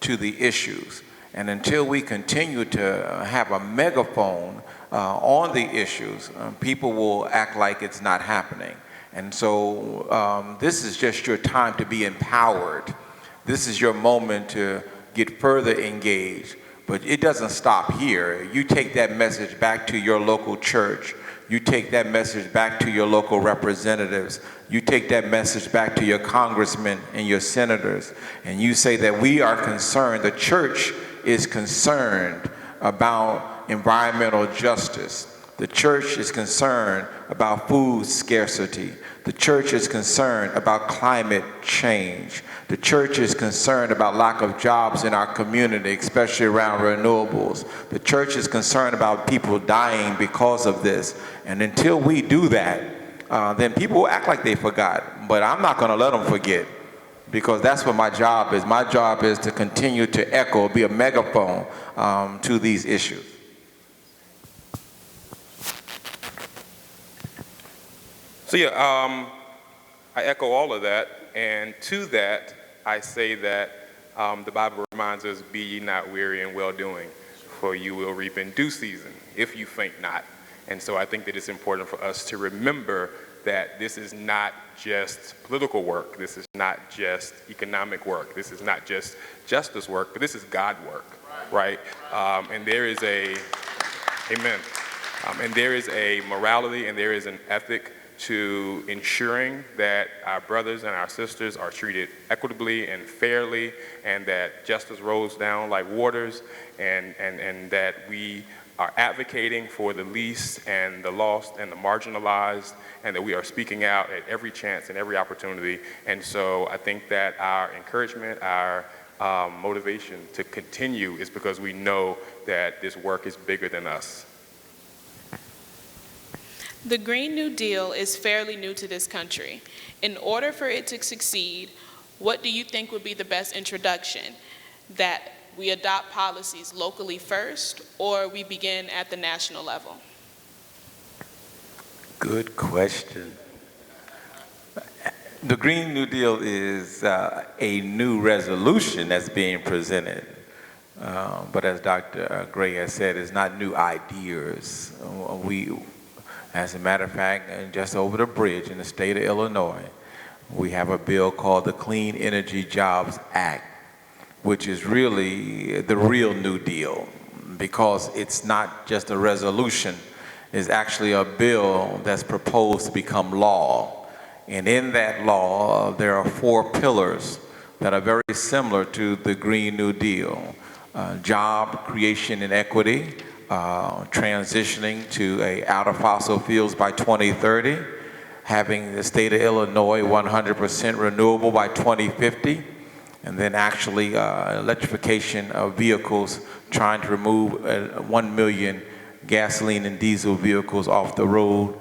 to the issues. And until we continue to have a megaphone on the issues, people will act like it's not happening. And so this is just your time to be empowered. This is your moment to get further engaged. But it doesn't stop here. You take that message back to your local church. You take that message back to your local representatives. You take that message back to your congressmen and your senators. And you say that we are concerned, the church is concerned about environmental justice. The church is concerned about food scarcity. The church is concerned about climate change. The church is concerned about lack of jobs in our community, especially around renewables. The church is concerned about people dying because of this. And until we do that, then people will act like they forgot. But I'm not going to let them forget, because that's what my job is. My job is to continue to echo, be a megaphone to these issues. So yeah, I echo all of that, and to that, I say that the Bible reminds us, be ye not weary in well-doing, for you will reap in due season, if you faint not. And so I think that it's important for us to remember that this is not just political work, this is not just economic work, this is not just justice work, but this is God work, right? And there is a, amen, and there is a morality and there is an ethic to ensuring that our brothers and our sisters are treated equitably and fairly, and that justice rolls down like waters, and that we are advocating for the least and the lost and the marginalized, and that we are speaking out at every chance and every opportunity. And so I think that our encouragement, our motivation to continue is because we know that this work is bigger than us. The Green New Deal is fairly new to this country. In order for it to succeed, what do you think would be the best introduction? That we adopt policies locally first, or we begin at the national level? Good question. The Green New Deal is a new resolution that's being presented. But as Dr. Gray has said, it's not new ideas. As a matter of fact, just over the bridge in the state of Illinois, we have a bill called the Clean Energy Jobs Act, which is really the real New Deal, because it's not just a resolution, it's actually a bill that's proposed to become law. And in that law, there are 4 pillars that are very similar to the Green New Deal. Job creation and equity, transitioning to out of fossil fuels by 2030, having the state of Illinois 100% renewable by 2050, and then actually electrification of vehicles, trying to remove 1 million gasoline and diesel vehicles off the road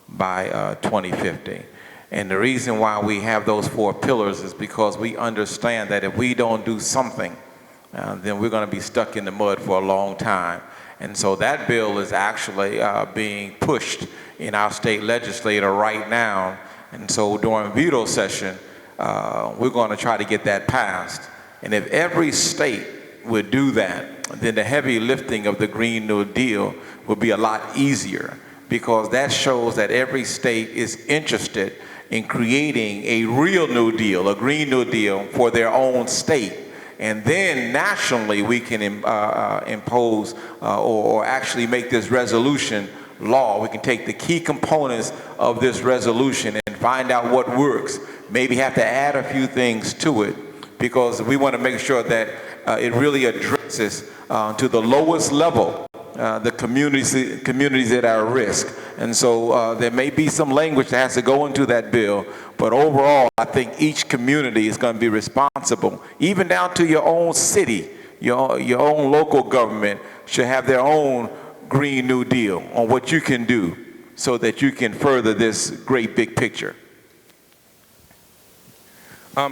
by 2050. And the reason why we have those 4 pillars is because we understand that if we don't do something, then we're going to be stuck in the mud for a long time. And so that bill is actually being pushed in our state legislature right now. And so during veto session, we're going to try to get that passed. And if every state would do that, then the heavy lifting of the Green New Deal would be a lot easier, because that shows that every state is interested in creating a real New Deal, a Green New Deal for their own state. And then nationally we can impose or actually make this resolution law. We can take the key components of this resolution and find out what works. Maybe have to add a few things to it, because we want to make sure that it really addresses to the lowest level the communities that are at risk. And so there may be some language that has to go into that bill, but overall I think each community is going to be responsible, even down to your own city, your own local government should have their own Green New Deal on what you can do so that you can further this great big picture.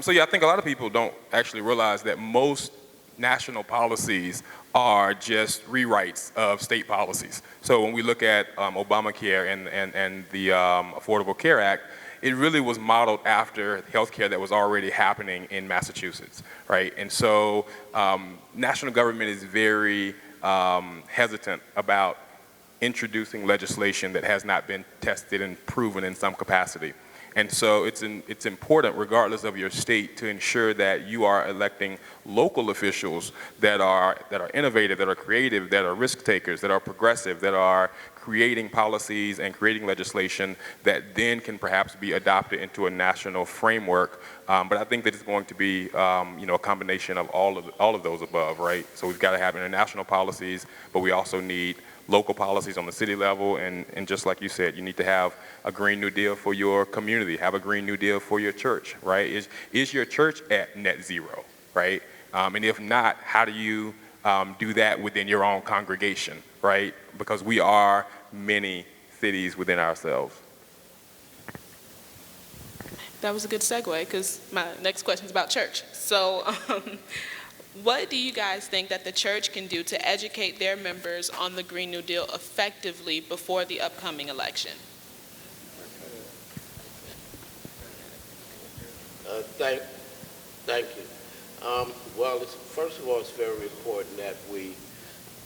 So yeah, I think a lot of people don't actually realize that most national policies are just rewrites of state policies. So when we look at Obamacare and the Affordable Care Act, it really was modeled after healthcare that was already happening in Massachusetts, right? And so national government is very hesitant about introducing legislation that has not been tested and proven in some capacity. And so it's important, regardless of your state, to ensure that you are electing local officials that are innovative, that are creative, that are risk takers, that are progressive, that are creating policies and creating legislation that then can perhaps be adopted into a national framework. But I think that it's going to be a combination of all of those above, right? So we've got to have international policies, but we also need local policies on the city level, and just like you said, you need to have a Green New Deal for your community, have a Green New Deal for your church, right? Is your church at net zero, right? And if not, how do you do that within your own congregation, right? Because we are many cities within ourselves. That was a good segue, because my next question is about church. So what do you guys think that the church can do to educate their members on the Green New Deal effectively before the upcoming election? Thank you. Well, first of all, it's very important that we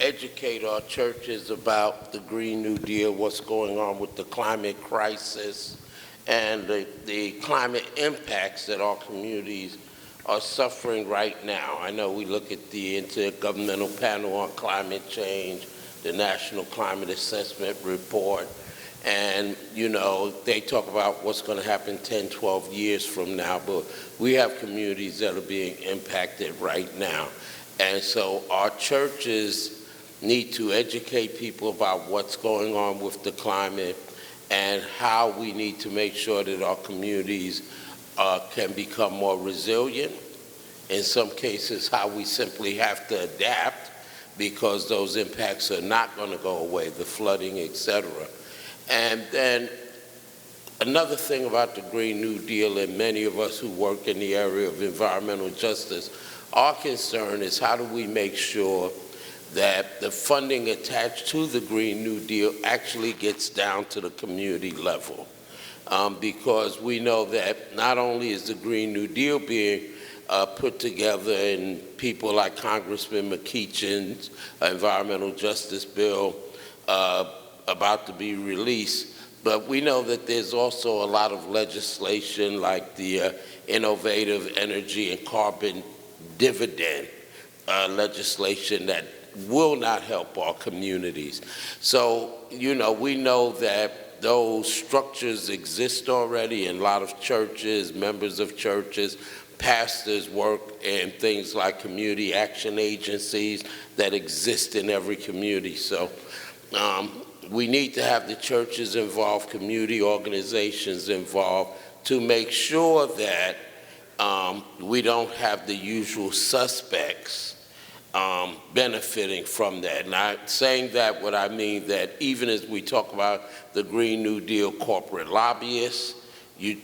educate our churches about the Green New Deal, what's going on with the climate crisis, and the climate impacts that our communities are suffering right now. I know we look at the Intergovernmental Panel on Climate Change, the National Climate Assessment Report, and, you know, they talk about what's going to happen 10, 12 years from now, but we have communities that are being impacted right now. And so our churches need to educate people about what's going on with the climate and how we need to make sure that our communities can become more resilient. In some cases, how we simply have to adapt because those impacts are not going to go away, the flooding, etc. And then another thing about the Green New Deal, and many of us who work in the area of environmental justice, our concern is how do we make sure that the funding attached to the Green New Deal actually gets down to the community level. Because we know that not only is the Green New Deal being put together and people like Congressman McEachin's environmental justice bill about to be released, but we know that there's also a lot of legislation like the Innovative Energy and Carbon Dividend legislation that will not help our communities. So, you know, we know that those structures exist already in a lot of churches, members of churches, pastors work in things like community action agencies that exist in every community. So we need to have the churches involved, community organizations involved to make sure that we don't have the usual suspects benefiting from that. Not saying that, what I mean that even as we talk about the Green New Deal, corporate lobbyists,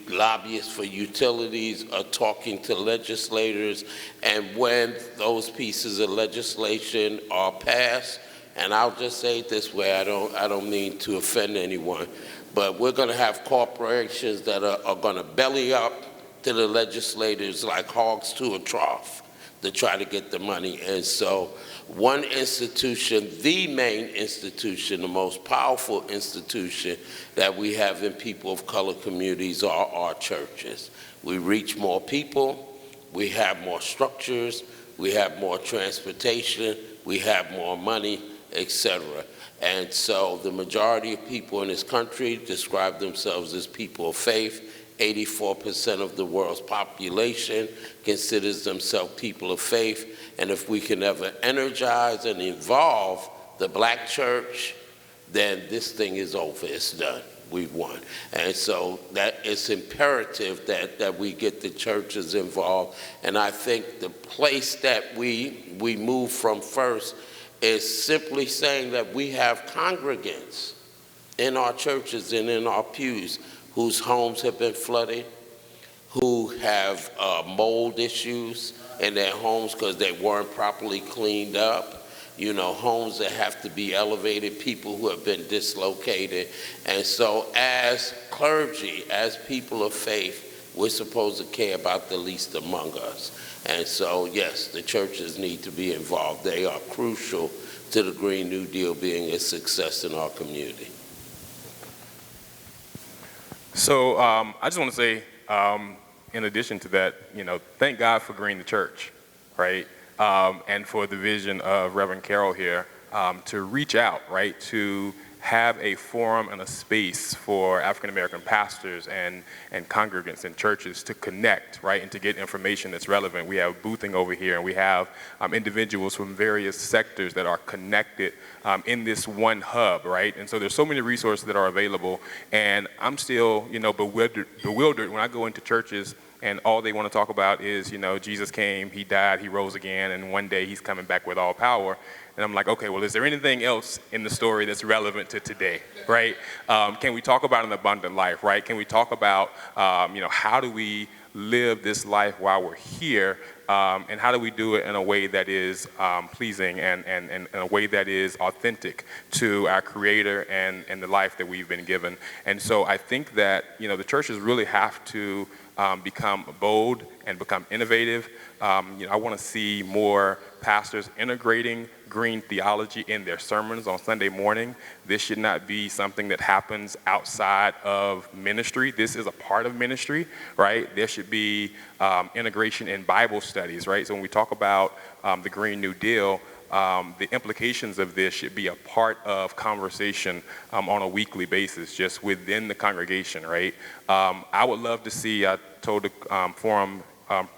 lobbyists for utilities are talking to legislators, and when those pieces of legislation are passed, and I'll just say it this way, I don't mean to offend anyone, but we're going to have corporations that are going to belly up to the legislators like hogs to a trough to try to get the money. And so one institution, the main institution, the most powerful institution that we have in people of color communities are our churches. We reach more people, we have more structures, we have more transportation, we have more money, etc. And so the majority of people in this country describe themselves as people of faith. 84% of the world's population considers themselves people of faith. And if we can ever energize and involve the black church, then this thing is over, it's done, we've won. And so that it's imperative that we get the churches involved. And I think the place that we move from first is simply saying that we have congregants in our churches and in our pews whose homes have been flooded, who have mold issues in their homes because they weren't properly cleaned up, you know, homes that have to be elevated, people who have been dislocated. And so as clergy, as people of faith, we're supposed to care about the least among us. And so, yes, the churches need to be involved. They are crucial to the Green New Deal being a success in our community. So I just want to say, in addition to that, you know, thank God for Green the Church, right? And for the vision of Reverend Carroll here to reach out, right, to have a forum and a space for African American pastors and congregants and churches to connect, right, and to get information that's relevant. We have boothing over here, and we have individuals from various sectors that are connected in this one hub, right? And so there's so many resources that are available, and I'm still, you know, bewildered when I go into churches and all they want to talk about is, you know, Jesus came, he died, he rose again, and one day he's coming back with all power. And I'm like, okay, well, is there anything else in the story that's relevant to today, right? Can we talk about an abundant life, right? Can we talk about, you know, how do we live this life while we're here, and how do we do it in a way that is pleasing and in a way that is authentic to our Creator and the life that we've been given. And so I think that, you know, the churches really have to become bold and become innovative. I want to see more pastors integrating green theology in their sermons on Sunday morning. This should not be something that happens outside of ministry. This is a part of ministry, right? There should be integration in Bible studies, right? So when we talk about the Green New Deal, the implications of this should be a part of conversation on a weekly basis, just within the congregation, right? I would love to see, I told the forum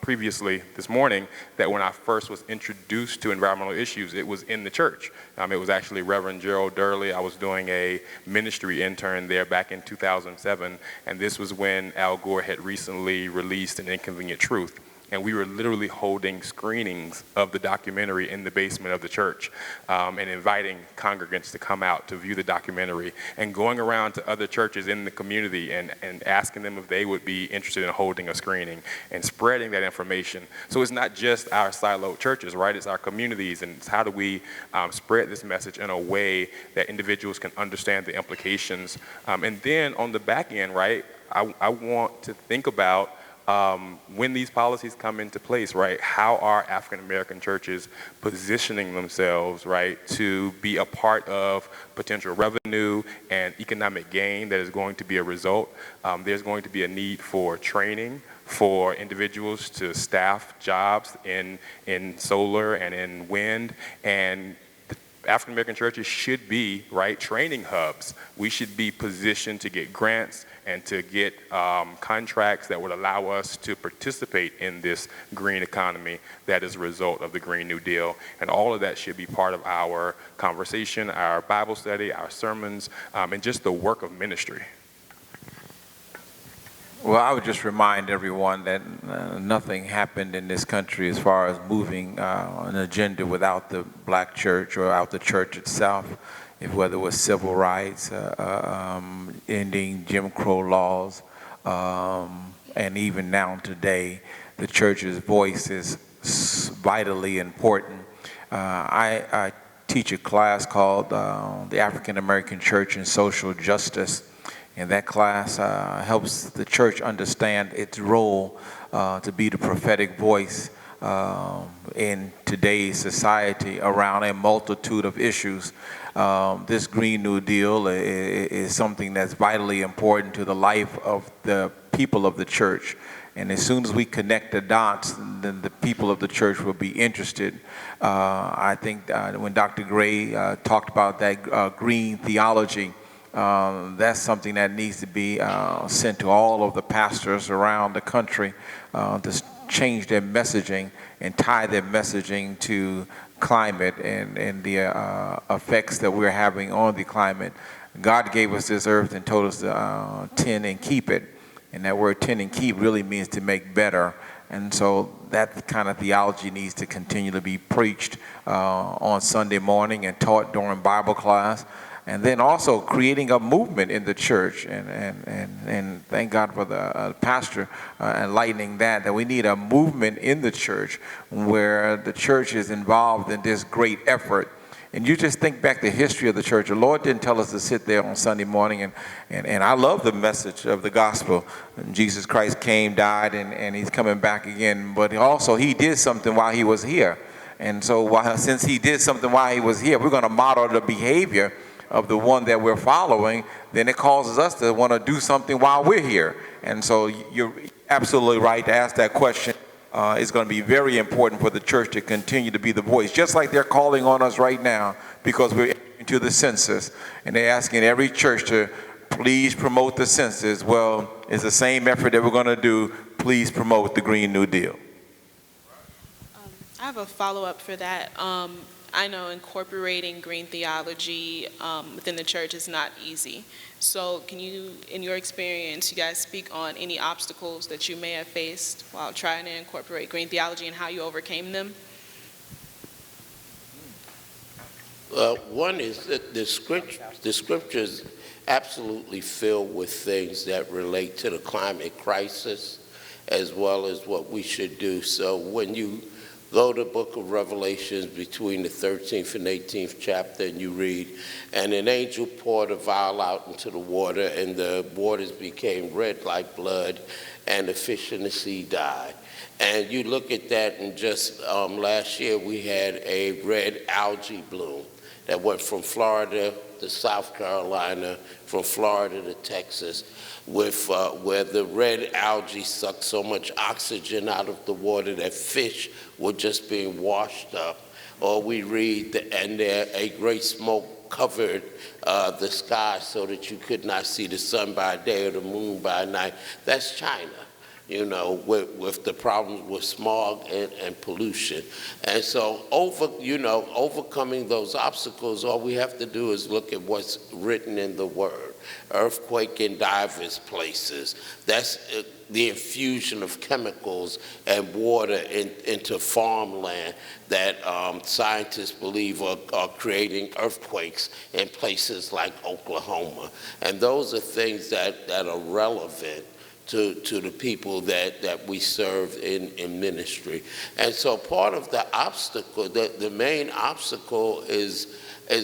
previously this morning that when I first was introduced to environmental issues, it was in the church. It was actually Reverend Gerald Durley. I was doing a ministry intern there back in 2007, and this was when Al Gore had recently released An Inconvenient Truth. And we were literally holding screenings of the documentary in the basement of the church and inviting congregants to come out to view the documentary and going around to other churches in the community and asking them if they would be interested in holding a screening and spreading that information. So it's not just our siloed churches, right? It's our communities, and it's how do we spread this message in a way that individuals can understand the implications. And then on the back end, right, I want to think about when these policies come into place, right, how are African American churches positioning themselves, right, to be a part of potential revenue and economic gain that is going to be a result? There's going to be a need for training for individuals to staff jobs in solar and in wind, and African American churches should be, right, training hubs. We should be positioned to get grants and to get contracts that would allow us to participate in this green economy that is a result of the Green New Deal. And all of that should be part of our conversation, our Bible study, our sermons, and just the work of ministry. Well, I would just remind everyone that nothing happened in this country as far as moving an agenda without the black church or without the church itself, whether it was civil rights, ending Jim Crow laws, and even now today, the church's voice is vitally important. I teach a class called the African American Church and Social Justice. And that class helps the church understand its role to be the prophetic voice in today's society around a multitude of issues. This Green New Deal is something that's vitally important to the life of the people of the church. And as soon as we connect the dots, then the people of the church will be interested. I think when Dr. Gray talked about that green theology, that's something that needs to be sent to all of the pastors around the country to change their messaging and tie their messaging to climate and the effects that we're having on the climate. God gave us this earth and told us to tend and keep it. And that word tend and keep really means to make better. And so that kind of theology needs to continue to be preached on Sunday morning and taught during Bible class. And then also creating a movement in the church, and thank God for the pastor enlightening that we need a movement in the church where the church is involved in this great effort. And you just think back the history of the church. The Lord didn't tell us to sit there on Sunday morning, and I love the message of the gospel. Jesus Christ came, died, and he's coming back again. But also he did something while he was here. And so since he did something while he was here, we're going to model the behavior of the one that we're following, then it causes us to want to do something while we're here. And so you're absolutely right to ask that question. It's going to be very important for the church to continue to be the voice, just like they're calling on us right now because we're into the census. And they're asking every church to please promote the census. Well, it's the same effort that we're going to do. Please promote the Green New Deal. I have a follow-up for that. I know incorporating green theology within the church is not easy. So can you, in your experience, you guys speak on any obstacles that you may have faced while trying to incorporate green theology and how you overcame them? One is that the scriptures absolutely filled with things that relate to the climate crisis as well as what we should do. So when you go to the book of Revelations between the 13th and 18th chapter, and you read, and an angel poured a vial out into the water, and the waters became red like blood, and the fish in the sea died. And you look at that, and just last year we had a red algae bloom that went from Florida to South Carolina, from Florida to Texas, with where the red algae sucked so much oxygen out of the water that fish were just being washed up. Or we read, and a great smoke covered the sky so that you could not see the sun by day or the moon by night. That's China, you know, with the problems with smog and pollution. And so overcoming those obstacles, all we have to do is look at what's written in the Word. Earthquake in divers places. That's the infusion of chemicals and water into farmland that scientists believe are creating earthquakes in places like Oklahoma. And those are things that are relevant to the people that we serve in ministry. And so part of the obstacle, the main obstacle is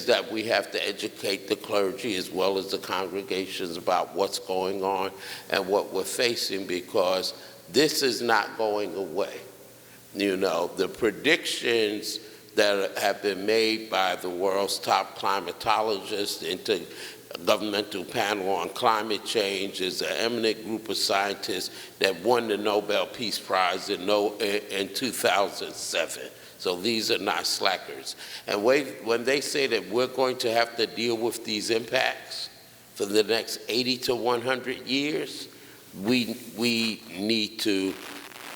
that we have to educate the clergy as well as the congregations about what's going on and what we're facing, because this is not going away. You know, the predictions that have been made by the world's top climatologists into Governmental Panel on Climate Change is an eminent group of scientists that won the Nobel Peace Prize in 2007. So these are not slackers. And when they say that we're going to have to deal with these impacts for the next 80 to 100 years, we need to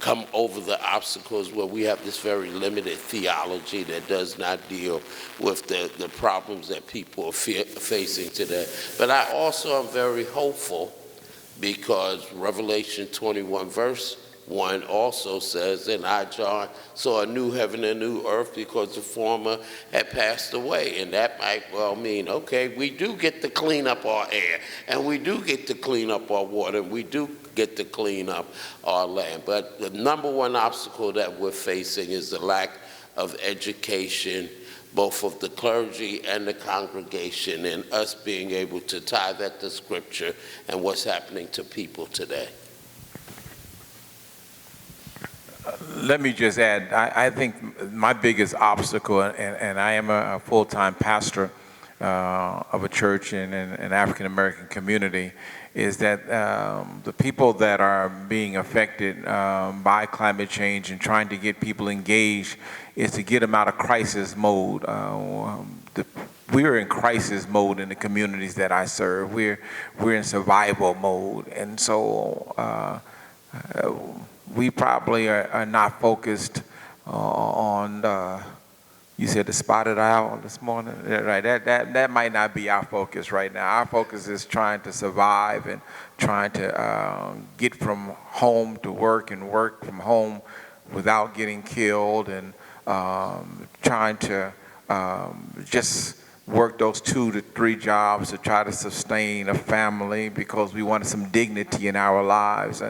come over the obstacles where we have this very limited theology that does not deal with the problems that people are facing today. But I also am very hopeful, because Revelation 21 verse 1 also says, and I, John, saw a new heaven and a new earth, because the former had passed away. And that might well mean, okay, we do get to clean up our air, and we do get to clean up our water, and we do get to clean up our land. But the number one obstacle that we're facing is the lack of education, both of the clergy and the congregation, and us being able to tie that to Scripture and what's happening to people today. Let me just add, I think my biggest obstacle, and I am a full-time pastor of a church in an African-American community, is that the people that are being affected by climate change and trying to get people engaged is to get them out of crisis mode. We're in crisis mode in the communities that I serve. We're in survival mode, and so we probably are not focused on, you said the spotted owl this morning, right? That might not be our focus right now. Our focus is trying to survive and trying to get from home to work and work from home without getting killed, and trying to just work those 2 to 3 jobs to try to sustain a family, because we want some dignity in our lives.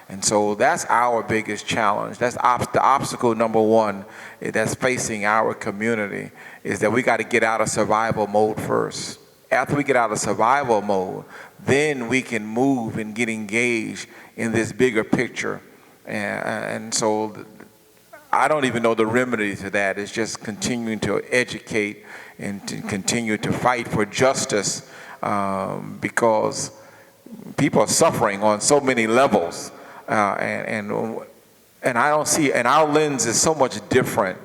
And so that's our biggest challenge. That's the obstacle number one that's facing our community, is that we got to get out of survival mode first. After we get out of survival mode, then we can move and get engaged in this bigger picture. And so I don't even know the remedy to that. It's just continuing to educate and to continue to fight for justice, because people are suffering on so many levels, and I don't see, and our lens is so much different,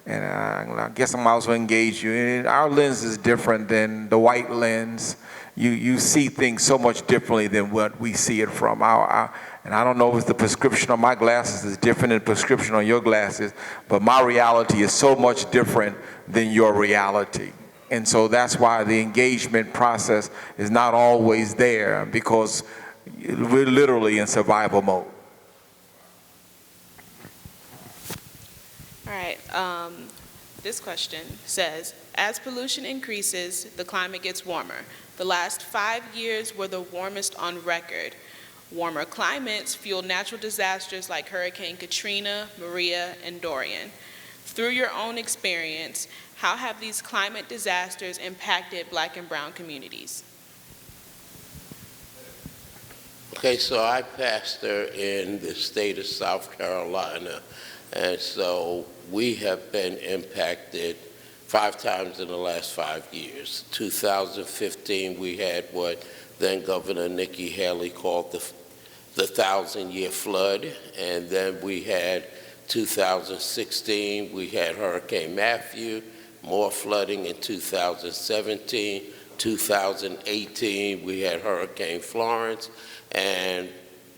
and I guess I might as well engage you. Our lens is different than the white lens. You see things so much differently than what we see it from. And I don't know if it's the prescription on my glasses is different than the prescription on your glasses, but my reality is so much different than your reality. And so that's why the engagement process is not always there, because we're literally in survival mode. All right, this question says, as pollution increases, the climate gets warmer. The last 5 years were the warmest on record. Warmer climates fuel natural disasters like Hurricane Katrina, Maria, and Dorian. Through your own experience, how have these climate disasters impacted Black and brown communities? Okay, so I pastor in the state of South Carolina, and so we have been impacted 5 times in the last 5 years. 2015, we had what then Governor Nikki Haley called the 1,000-year flood, and then we had 2016, we had Hurricane Matthew, more flooding in 2017, 2018, we had Hurricane Florence, and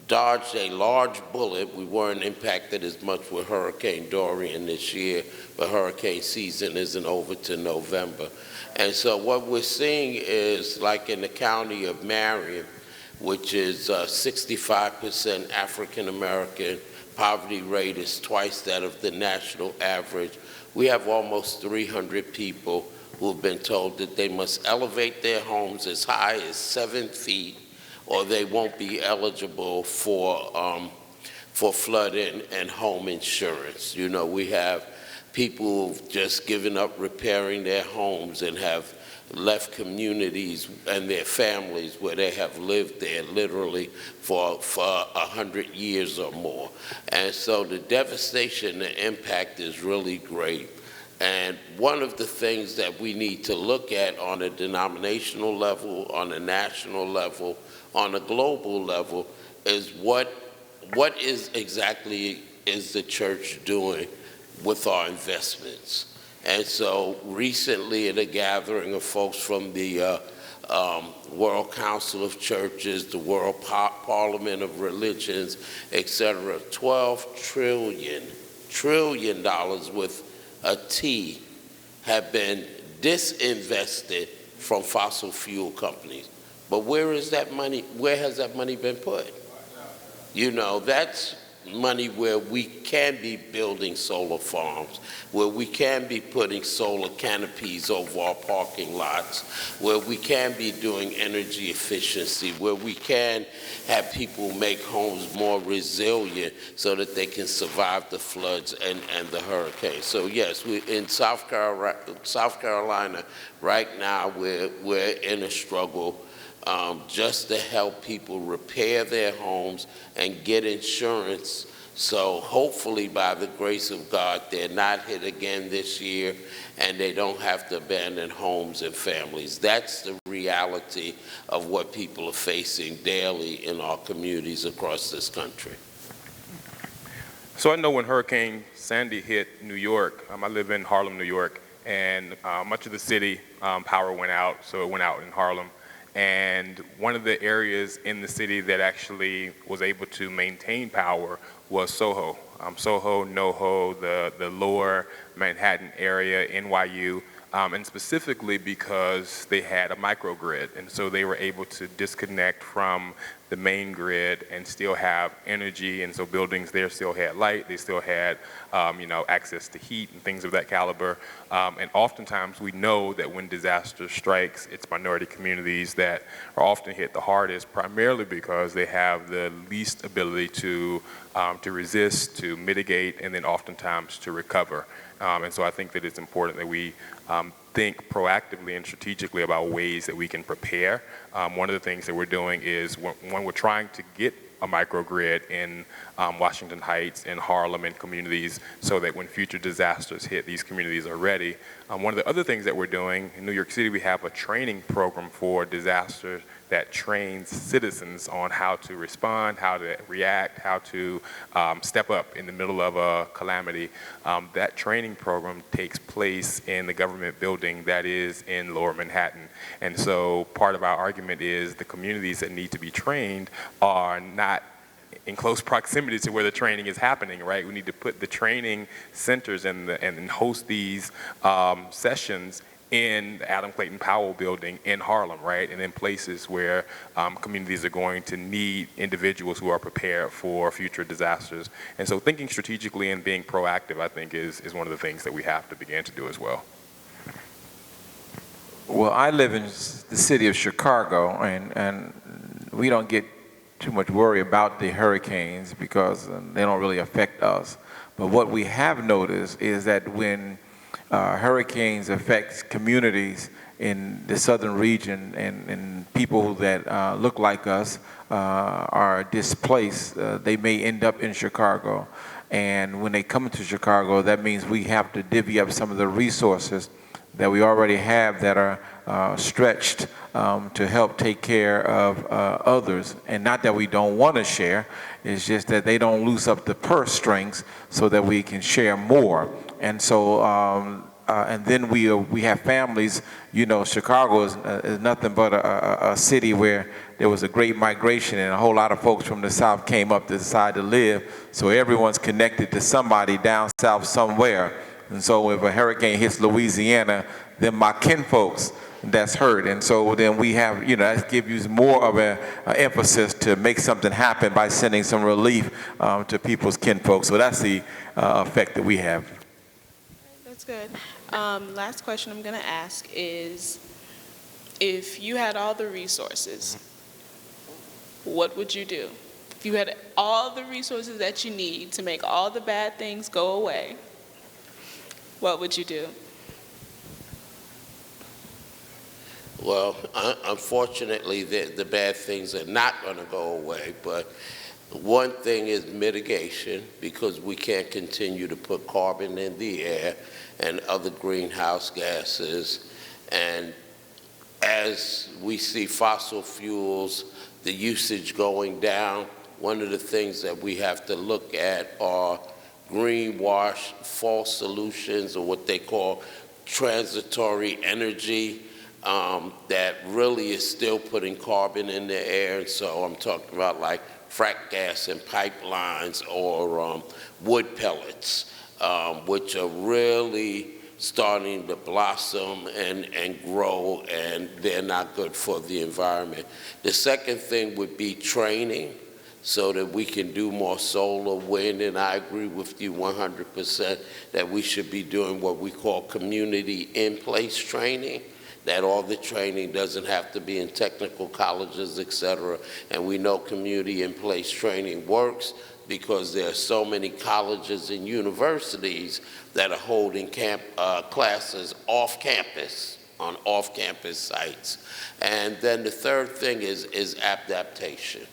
dodged a large bullet. We weren't impacted as much with Hurricane Dorian this year, but hurricane season isn't over till November. And so what we're seeing is, like in the county of Marion, which is 65% African American, poverty rate is twice that of the national average. We have almost 300 people who have been told that they must elevate their homes as high as 7 feet or they won't be eligible for flood and home insurance. You know, we have people who've just given up repairing their homes and have left communities and their families where they have lived there literally for 100 years or more. And so the devastation, the impact is really great. And one of the things that we need to look at on a denominational level, on a national level, on a global level, is what is exactly is the church doing with our investments. And so recently at a gathering of folks from the World Council of Churches, the World Parliament of Religions, et cetera, $12 trillion with a T have been disinvested from fossil fuel companies. But where is that money? Where has that money been put? You know, that's money where we can be building solar farms, where we can be putting solar canopies over our parking lots, where we can be doing energy efficiency, where we can have people make homes more resilient so that they can survive the floods and the hurricanes. So yes, we in South Carolina right now, we're in a struggle just to help people repair their homes and get insurance. So hopefully by the grace of God, they're not hit again this year and they don't have to abandon homes and families. That's the reality of what people are facing daily in our communities across this country. So I know when Hurricane Sandy hit New York, I live in Harlem, New York, and much of the city power went out, so it went out in Harlem. And one of the areas in the city that actually was able to maintain power was Soho. Soho, NoHo, the lower Manhattan area, NYU, and specifically because they had a microgrid. And so they were able to disconnect from the main grid and still have energy. And so buildings there still had light, they still had access to heat and things of that caliber. And oftentimes we know that when disaster strikes, it's minority communities that are often hit the hardest, primarily because they have the least ability to resist, to mitigate, and then oftentimes to recover. And so I think that it's important that we think proactively and strategically about ways that we can prepare. One of the things that we're doing is when we're trying to get a microgrid in Washington Heights, in Harlem, and communities so that when future disasters hit, these communities are ready. One of the other things that we're doing, in New York City, we have a training program for disasters that trains citizens on how to respond, how to react, how to step up in the middle of a calamity. That training program takes place in the government building that is in Lower Manhattan. And so part of our argument is the communities that need to be trained are not in close proximity to where the training is happening, right? We need to put the training centers and host these sessions in the Adam Clayton Powell building in Harlem, right? And in places where communities are going to need individuals who are prepared for future disasters. And so thinking strategically and being proactive, I think, is one of the things that we have to begin to do as well. Well, I live in the city of Chicago, and we don't get too much worry about the hurricanes because they don't really affect us. But what we have noticed is that when hurricanes affect communities in the southern region and people that look like us are displaced, they may end up in Chicago. And when they come to Chicago, that means we have to divvy up some of the resources that we already have that are stretched to help take care of others. And not that we don't want to share, it's just that they don't loose up the purse strings so that we can share more. And so, and then we have families, you know, Chicago is nothing but a city where there was a great migration and a whole lot of folks from the South came up to decide to live. So everyone's connected to somebody down South somewhere. And so if a hurricane hits Louisiana, then my kinfolks that's hurt. And so then we have, you know, that gives you more of an emphasis to make something happen by sending some relief to people's kinfolks. So that's the effect that we have. That's good. Last question I'm going to ask is, if you had all the resources, what would you do? If you had all the resources that you need to make all the bad things go away, what would you do? Well, unfortunately, the bad things are not going to go away, but one thing is mitigation, because we can't continue to put carbon in the air and other greenhouse gases. And as we see fossil fuels, the usage going down, one of the things that we have to look at are greenwash, false solutions, or what they call transitory energy, that really is still putting carbon in the air. And so I'm talking about like frack gas and pipelines, or wood pellets, which are really starting to blossom and grow, and they're not good for the environment. The second thing would be training, so that we can do more solar, wind, and I agree with you 100% that we should be doing what we call community in-place training, that all the training doesn't have to be in technical colleges, et cetera. And we know community in-place training works because there are so many colleges and universities that are holding classes off campus, on off-campus sites. And then the third thing is adaptation,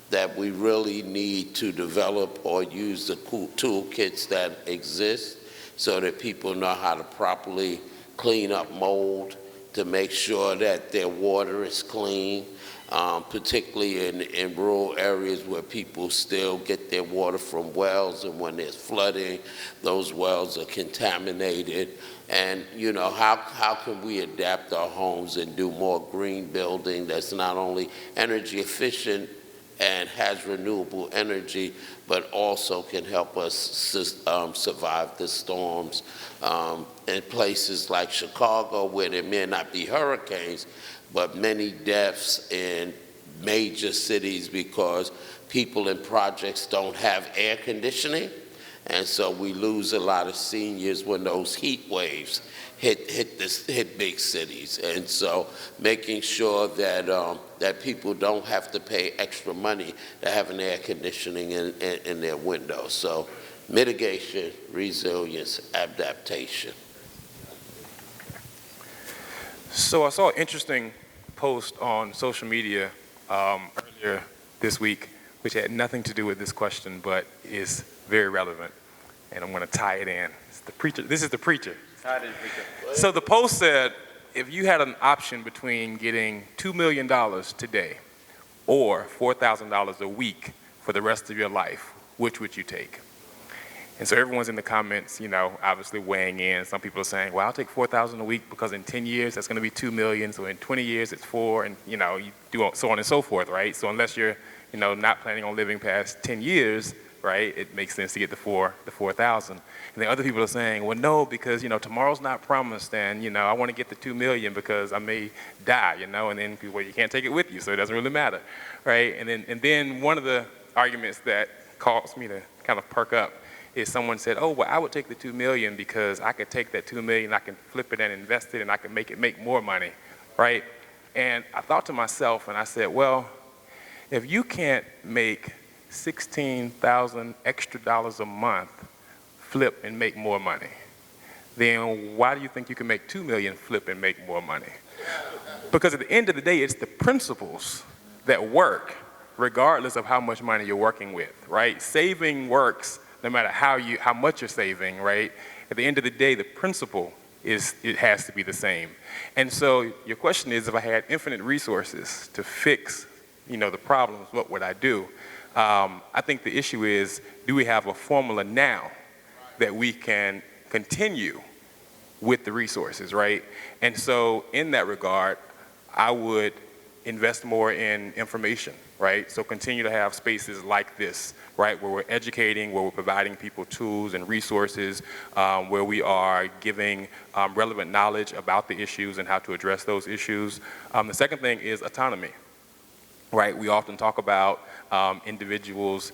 that we really need to develop or use the toolkits that exist so that people know how to properly clean up mold, to make sure that their water is clean, particularly in rural areas where people still get their water from wells, and when there's flooding, those wells are contaminated. And, you know, how can we adapt our homes and do more green building that's not only energy efficient and has renewable energy, but also can help us survive the storms. In places like Chicago, where there may not be hurricanes, but many deaths in major cities because people in projects don't have air conditioning. And so we lose a lot of seniors when those heat waves hit big cities. And so making sure that that people don't have to pay extra money to have an air conditioning in their windows. So mitigation, resilience, adaptation. So I saw an interesting post on social media earlier this week, which had nothing to do with this question, but is very relevant. And I'm going to tie it in. It's the preacher. This is the preacher. So the post said, if you had an option between getting $2 million today or $4,000 a week for the rest of your life, which would you take? And so everyone's in the comments, you know, obviously weighing in. Some people are saying, well, I'll take $4,000 a week because in 10 years, that's going to be $2 million. So in 20 years, it's 4, and, you know, you do so on and so forth, right? So unless you're, you know, not planning on living past 10 years, right, it makes sense to get the 4,000. And then other people are saying, well, no, because, you know, tomorrow's not promised, and, you know, I want to get the 2 million because I may die, you know, and then people, well, you can't take it with you, so it doesn't really matter, right? And then one of the arguments that caused me to kind of perk up is someone said, oh, well, I would take the 2 million because I could take that 2 million, I can flip it and invest it, and I can make more money, right? And I thought to myself, and I said, well, If you can't make 16,000 extra dollars a month flip and make more money, then why do you think you can make 2 million flip and make more money? Because at the end of the day, it's the principles that work regardless of how much money you're working with, right? Saving works no matter how much you're saving, right? At the end of the day, the principle it has to be the same. And so your question is, if I had infinite resources to fix, the problems, what would I do? I think the issue is, do we have a formula now that we can continue with the resources, right? And so in that regard, I would invest more in information, right? So continue to have spaces like this, right, where we're educating, where we're providing people tools and resources, where we are giving relevant knowledge about the issues and how to address those issues. The second thing is autonomy, right? We often talk about individuals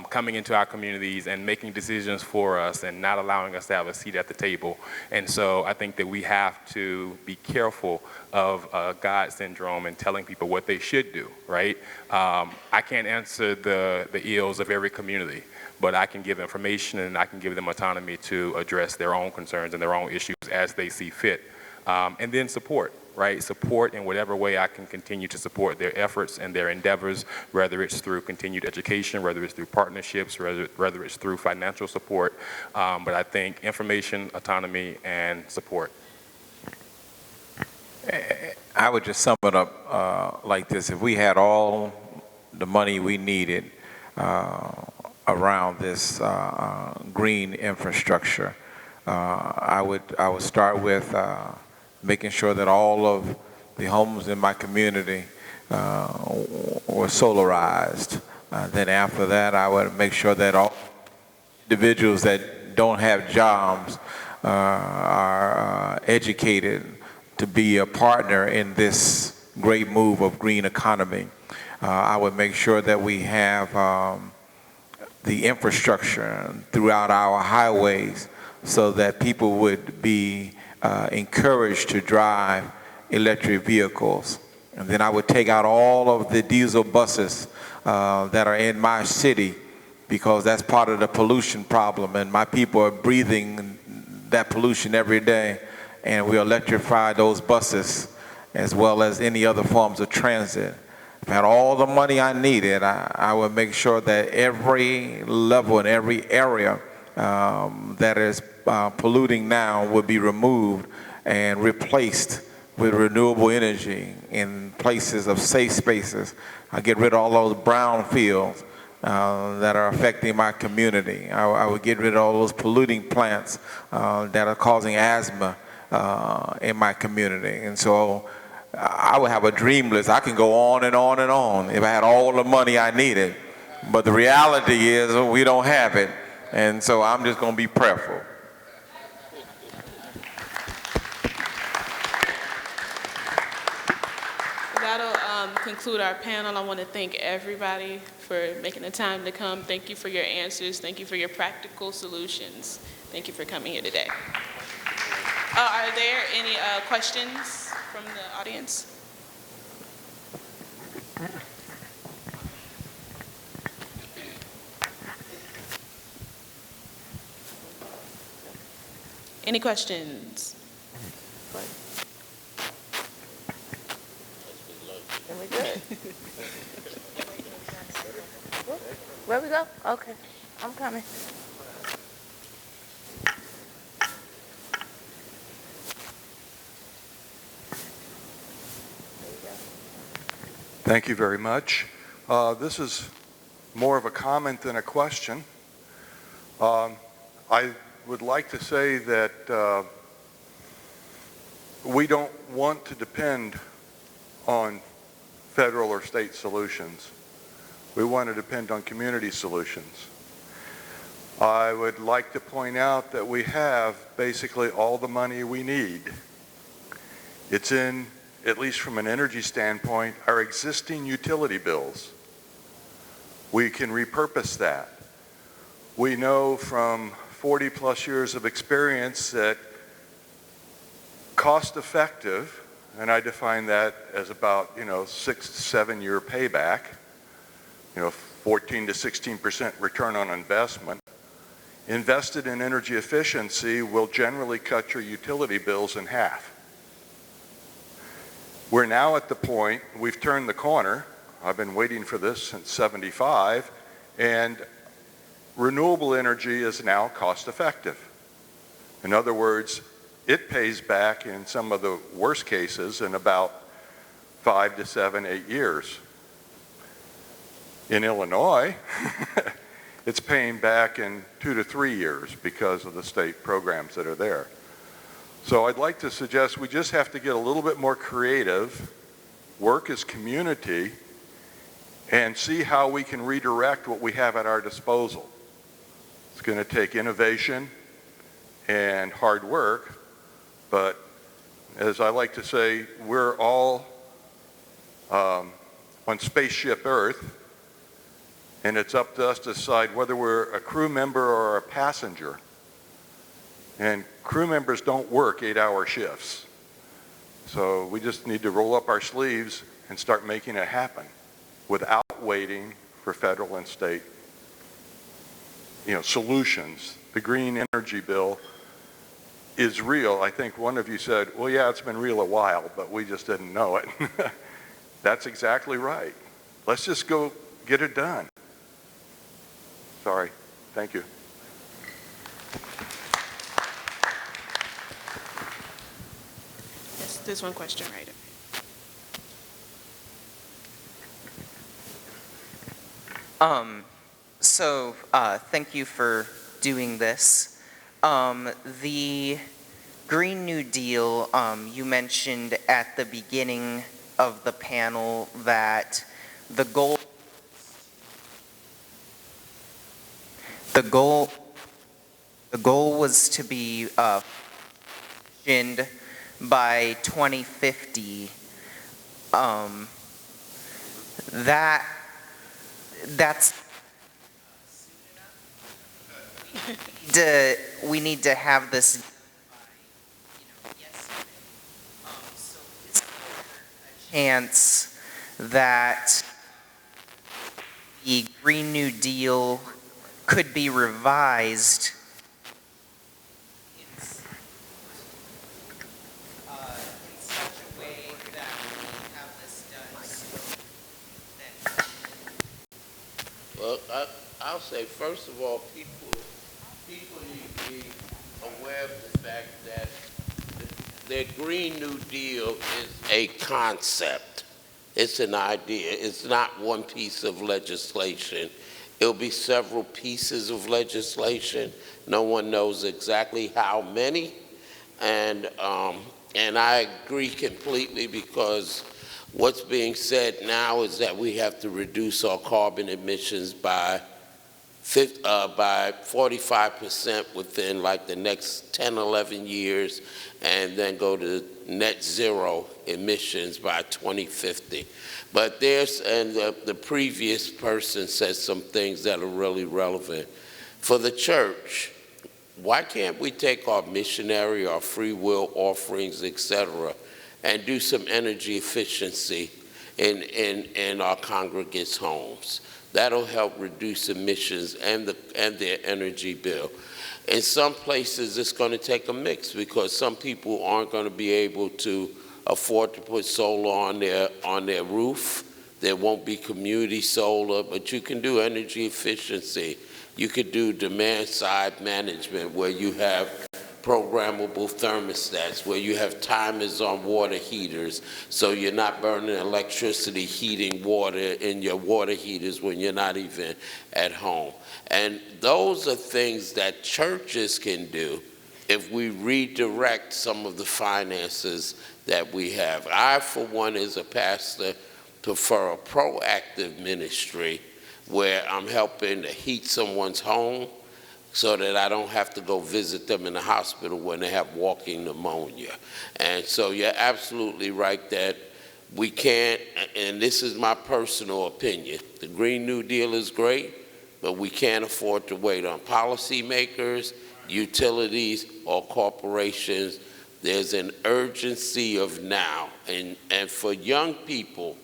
coming into our communities and making decisions for us and not allowing us to have a seat at the table. And so I think that we have to be careful of God syndrome and telling people what they should do, right? I can't answer the ills of every community, but I can give information and I can give them autonomy to address their own concerns and their own issues as they see fit. And then support. Right? Support in whatever way I can continue to support their efforts and their endeavors, whether it's through continued education, whether it's through partnerships, whether it's through financial support. But I think information, autonomy, and support. I would just sum it up like this. If we had all the money we needed around this green infrastructure, I would start with making sure that all of the homes in my community were solarized. Then after that, I would make sure that all individuals that don't have jobs are educated to be a partner in this great move of green economy. I would make sure that we have the infrastructure throughout our highways so that people would be encouraged to drive electric vehicles. And then I would take out all of the diesel buses that are in my city, because that's part of the pollution problem, and my people are breathing that pollution every day. And we electrify those buses as well as any other forms of transit. If I had all the money I needed, I would make sure that every level and every area that is polluting now would be removed and replaced with renewable energy in places of safe spaces. I get rid of all those brown fields that are affecting my community. I would get rid of all those polluting plants that are causing asthma in my community. And so I would have a dream list. I can go on and on and on if I had all the money I needed. But the reality is we don't have it. And so I'm just going to be prayerful. That'll conclude our panel. I want to thank everybody for making the time to come. Thank you for your answers. Thank you for your practical solutions. Thank you for coming here today. Are there any questions from the audience? Any questions? Are we good? Where we go? Okay, I'm coming. Thank you very much. This is more of a comment than a question. I would like to say that we don't want to depend on federal or state solutions. We want to depend on community solutions. I would like to point out that we have basically all the money we need. It's in, at least from an energy standpoint, our existing utility bills. We can repurpose that. We know from 40 plus years of experience that cost effective, and I define that as about 6 to 7 year payback, 14 to 16% return on investment, invested in energy efficiency will generally cut your utility bills in half. We're now at the point, we've turned the corner. I've been waiting for this since '75, and renewable energy is now cost effective. In other words, it pays back in some of the worst cases in about 5 to 7, 8 years. In Illinois, it's paying back in 2 to 3 years because of the state programs that are there. So I'd like to suggest we just have to get a little bit more creative, work as community, and see how we can redirect what we have at our disposal. It's going to take innovation and hard work, but as I like to say, we're all on spaceship Earth, and it's up to us to decide whether we're a crew member or a passenger. And crew members don't work 8-hour shifts. So we just need to roll up our sleeves and start making it happen without waiting for federal and state, solutions. The green energy bill is real. I think one of you said, well, yeah, it's been real a while, but we just didn't know it. That's exactly right. Let's just go get it done. Sorry. Thank you. Yes, there's one question right there. Thank you for doing this. The Green New Deal, you mentioned at the beginning of the panel that the goal was to be by 2050. We need to have this, so is there a chance that the Green New Deal could be revised in such a way that we have this done so Well, I'll say, first of all, people need to be aware of the fact that the Green New Deal is a concept. It's an idea. It's not one piece of legislation. It'll be several pieces of legislation. No one knows exactly how many. And I agree completely, because what's being said now is that we have to reduce our carbon emissions by 45% within like the next 10, 11 years, and then go to net zero emissions by 2050. But the previous person said some things that are really relevant. For the church, why can't we take our missionary, our free will offerings, etc., and do some energy efficiency in our congregants' homes? That'll help reduce emissions and their energy bill. In some places, it's going to take a mix, because some people aren't going to be able to afford to put solar on their roof. There won't be community solar, but you can do energy efficiency. You could do demand-side management, where you have programmable thermostats, where you have timers on water heaters, so you're not burning electricity heating water in your water heaters when you're not even at home. And those are things that churches can do if we redirect some of the finances that we have. I, for one, as a pastor, prefer a proactive ministry where I'm helping to heat someone's home, so that I don't have to go visit them in the hospital when they have walking pneumonia. And so you're absolutely right that we can't, and this is my personal opinion, the Green New Deal is great, but we can't afford to wait on policymakers, utilities, or corporations. There's an urgency of now. And for young people,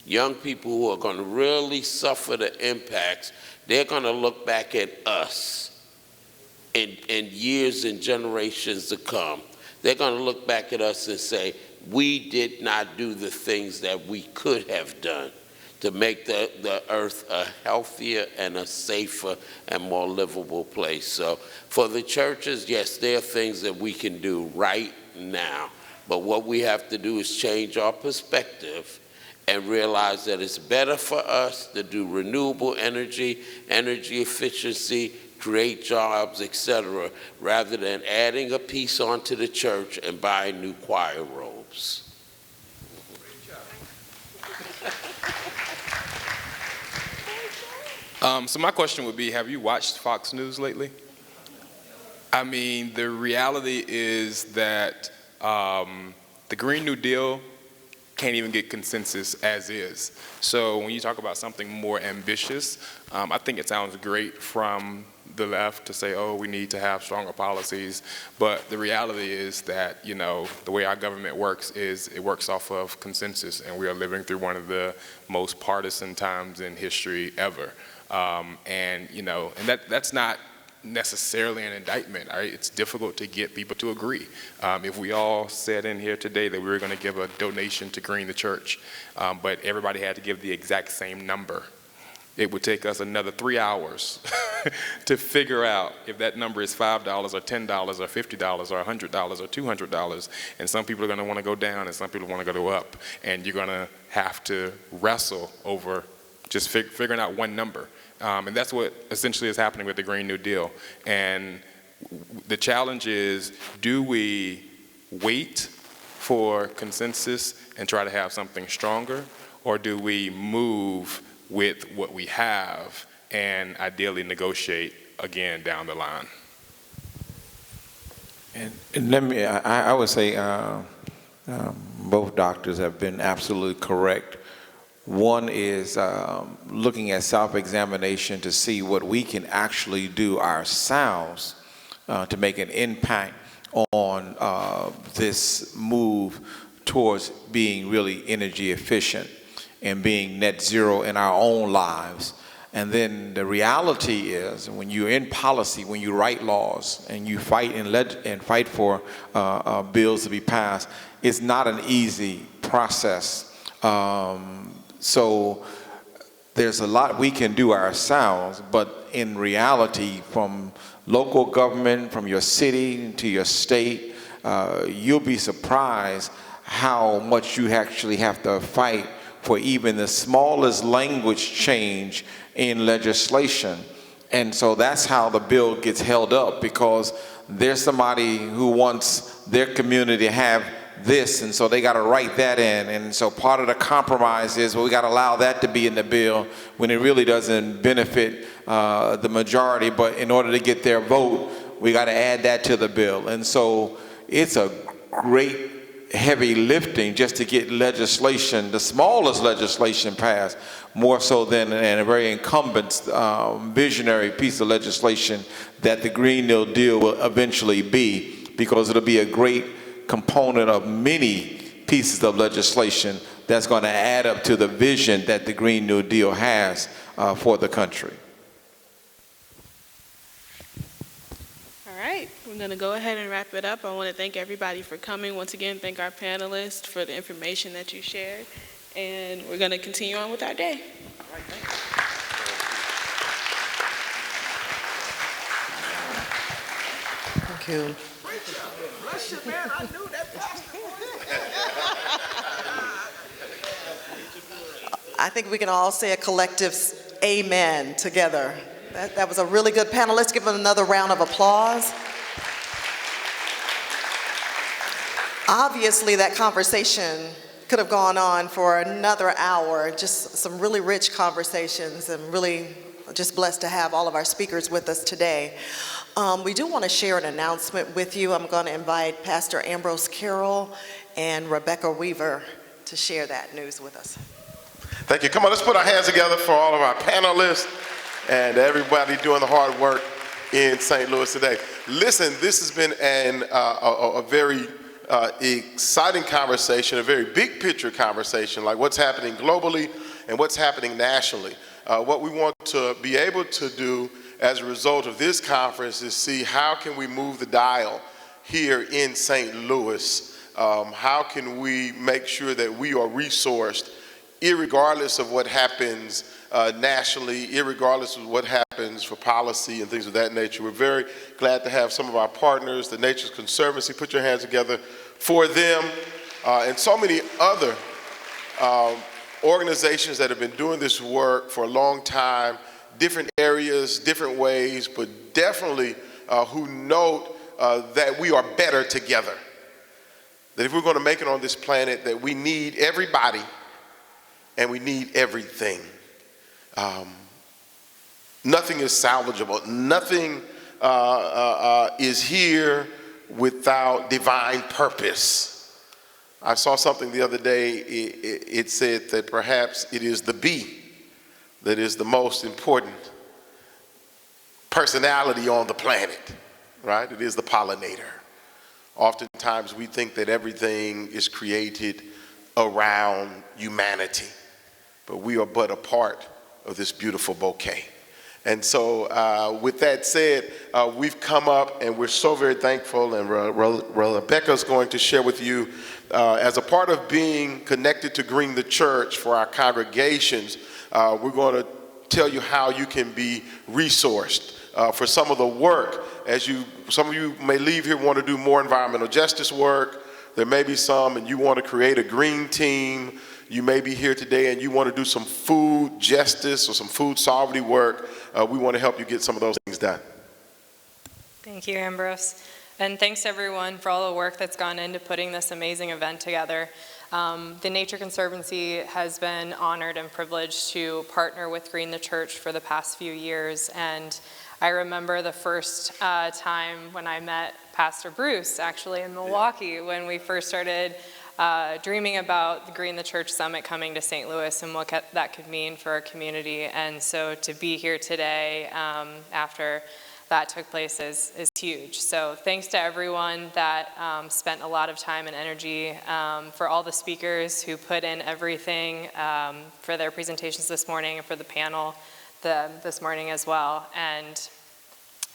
young people who are going to really suffer the impacts, they're going to look back at us in years and generations to come. They're going to look back at us and say, we did not do the things that we could have done to make the earth a healthier and a safer and more livable place. So for the churches, yes, there are things that we can do right now, but what we have to do is change our perspective and realize that it's better for us to do renewable energy, energy efficiency, create jobs, etc., rather than adding a piece onto the church and buying new choir robes. So my question would be, have you watched Fox News lately? I mean, the reality is that the Green New Deal can't even get consensus as is. So when you talk about something more ambitious, I think it sounds great from the left to say, oh, we need to have stronger policies. But the reality is that, you know, the way our government works is it works off of consensus, and we are living through one of the most partisan times in history ever. And, you know, and that's not necessarily an indictment. Right? It's difficult to get people to agree. If we all said in here today that we were going to give a donation to green the church, but everybody had to give the exact same number, it would take us another 3 hours to figure out if that number is $5 or $10 or $50 or $100 or $200. And some people are going to want to go down and some people want to go up. And you're going to have to wrestle over just figuring out one number. And that's what essentially is happening with the Green New Deal. And the challenge is, do we wait for consensus and try to have something stronger, or do we move with what we have and ideally negotiate again down the line? And let me, I would say both doctors have been absolutely correct. One is looking at self-examination to see what we can actually do ourselves to make an impact on this move towards being really energy efficient and being net zero in our own lives. And then the reality is, when you're in policy, when you write laws and you fight and fight for bills to be passed, it's not an easy process. So there's a lot we can do ourselves, but in reality, from local government, from your city to your state, you'll be surprised how much you actually have to fight for even the smallest language change in legislation. And so that's how the bill gets held up, because there's somebody who wants their community to have this, and so they got to write that in. And so part of the compromise is, well, we got to allow that to be in the bill when it really doesn't benefit the majority, but in order to get their vote, we got to add that to the bill. And so it's a great heavy lifting just to get legislation, the smallest legislation passed, more so than a very incumbent visionary piece of legislation that the Green New Deal will eventually be, because it'll be a great component of many pieces of legislation that's going to add up to the vision that the Green New Deal has for the country. All right, we're going to go ahead and wrap it up. I want to thank everybody for coming. Once again, thank our panelists for the information that you shared. And we're going to continue on with our day. All right, thank you. Bless you, man. I knew that pastor. I think we can all say a collective amen together. That was a really good panel. Let's give them another round of applause. Obviously, that conversation could have gone on for another hour, just some really rich conversations, and really just blessed to have all of our speakers with us today. We do want to share an announcement with you. I'm going to invite Pastor Ambrose Carroll and Rebecca Weaver to share that news with us. Thank you. Come on, let's put our hands together for all of our panelists and everybody doing the hard work in St. Louis today. Listen, this has been a very exciting conversation, a very big picture conversation, like what's happening globally and what's happening nationally. What we want to be able to do as a result of this conference is see how can we move the dial here in St. Louis. How can we make sure that we are resourced irregardless of what happens nationally, irregardless of what happens for policy and things of that nature. We're very glad to have some of our partners, the Nature's Conservancy, put your hands together for them, and so many other organizations that have been doing this work for a long time, different areas, different ways, but definitely who note that we are better together. That if we're going to make it on this planet, that we need everybody and we need everything. Nothing is salvageable. Nothing is here without divine purpose. I saw something the other day. It said that perhaps it is the bee that is the most important personality on the planet, right? It is the pollinator. Oftentimes we think that everything is created around humanity, but we are but a part of this beautiful bouquet. And so with that said, we've come up and we're so very thankful, and Rebecca's going to share with you, as a part of being connected to Green the Church for our congregations, we're going to tell you how you can be resourced for some of the work. Some of you may leave here want to do more environmental justice work. There may be some and you want to create a green team. You may be here today and you want to do some food justice or some food sovereignty work. We want to help you get some of those things done. Thank you, Ambrose. And thanks everyone for all the work that's gone into putting this amazing event together. The Nature Conservancy has been honored and privileged to partner with Green the Church for the past few years. And I remember the first time when I met Pastor Bruce, actually in Milwaukee, when we first started dreaming about the Green the Church Summit coming to St. Louis and what that could mean for our community. And so to be here today after that took place is huge. So thanks to everyone that spent a lot of time and energy, for all the speakers who put in everything for their presentations this morning and for the panel this morning as well. And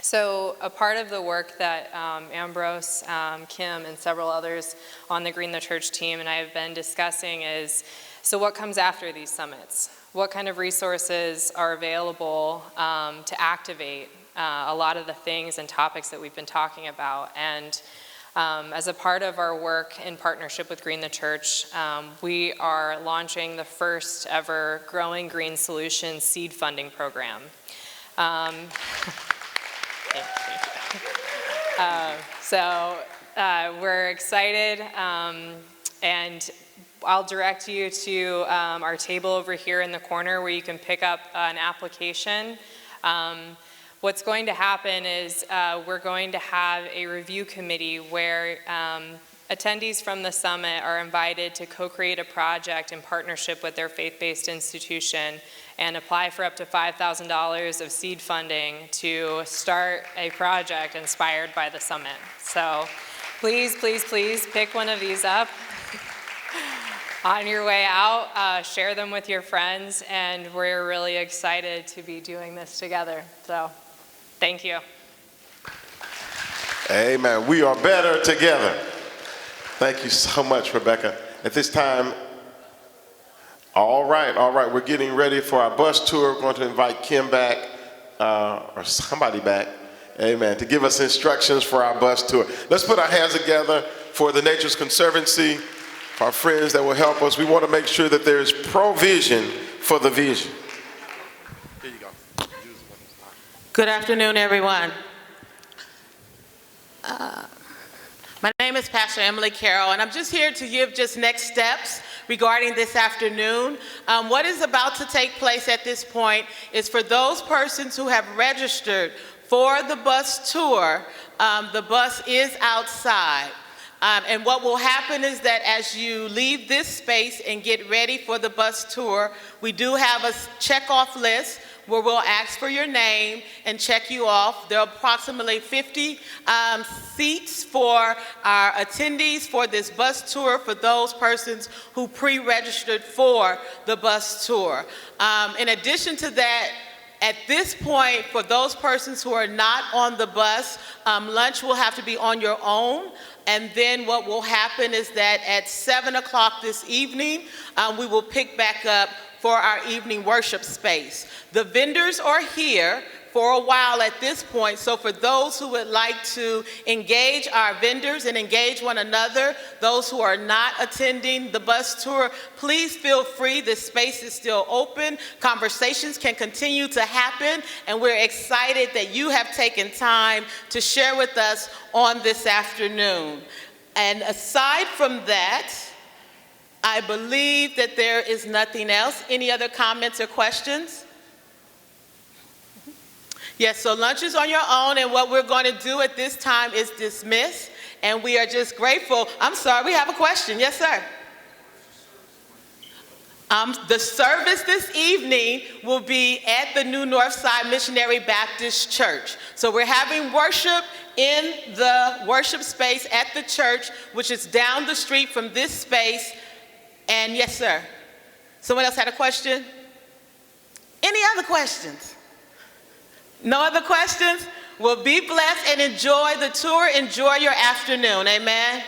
so a part of the work that Ambrose, Kim, and several others on the Green the Church team and I have been discussing is, so what comes after these summits? What kind of resources are available to activate a lot of the things and topics that we've been talking about? And as a part of our work in partnership with Green the Church, we are launching the first ever Growing Green Solutions seed funding program. We're excited, and I'll direct you to our table over here in the corner where you can pick up an application. What's going to happen is we're going to have a review committee where attendees from the summit are invited to co-create a project in partnership with their faith-based institution and apply for up to $5,000 of seed funding to start a project inspired by the summit. So please, please, please pick one of these up. On your way out, share them with your friends, and we're really excited to be doing this together. So thank you. Amen. We are better together. Thank you so much, Rebecca. At this time, all right, we're getting ready for our bus tour. We're going to invite Kim back, or somebody back, amen, to give us instructions for our bus tour. Let's put our hands together for the Nature's Conservancy, for our friends that will help us. We want to make sure that there's provision for the vision. Here you go. Good afternoon, everyone. My name is Pastor Emily Carroll, and I'm just here to give just next steps regarding this afternoon. What is about to take place at this point is for those persons who have registered for the bus tour, the bus is outside. And what will happen is that as you leave this space and get ready for the bus tour, we do have a check-off list where we'll ask for your name and check you off. There are approximately 50 seats for our attendees for this bus tour for those persons who pre-registered for the bus tour. In addition to that, at this point, for those persons who are not on the bus, lunch will have to be on your own. And then what will happen is that at 7 o'clock this evening, we will pick back up for our evening worship space. The vendors are here for a while at this point, so for those who would like to engage our vendors and engage one another, those who are not attending the bus tour, please feel free. This space is still open. Conversations can continue to happen, and we're excited that you have taken time to share with us on this afternoon. And aside from that, I believe that there is nothing else. Any other comments or questions? Yes, so lunch is on your own, and what we're going to do at this time is dismiss, and we are just grateful. I'm sorry, we have a question. Yes, sir. The service this evening will be at the New Northside Missionary Baptist Church. So we're having worship in the worship space at the church, which is down the street from this space. And yes, sir. Someone else had a question? Any other questions? No other questions? Well, be blessed and enjoy the tour. Enjoy your afternoon. Amen.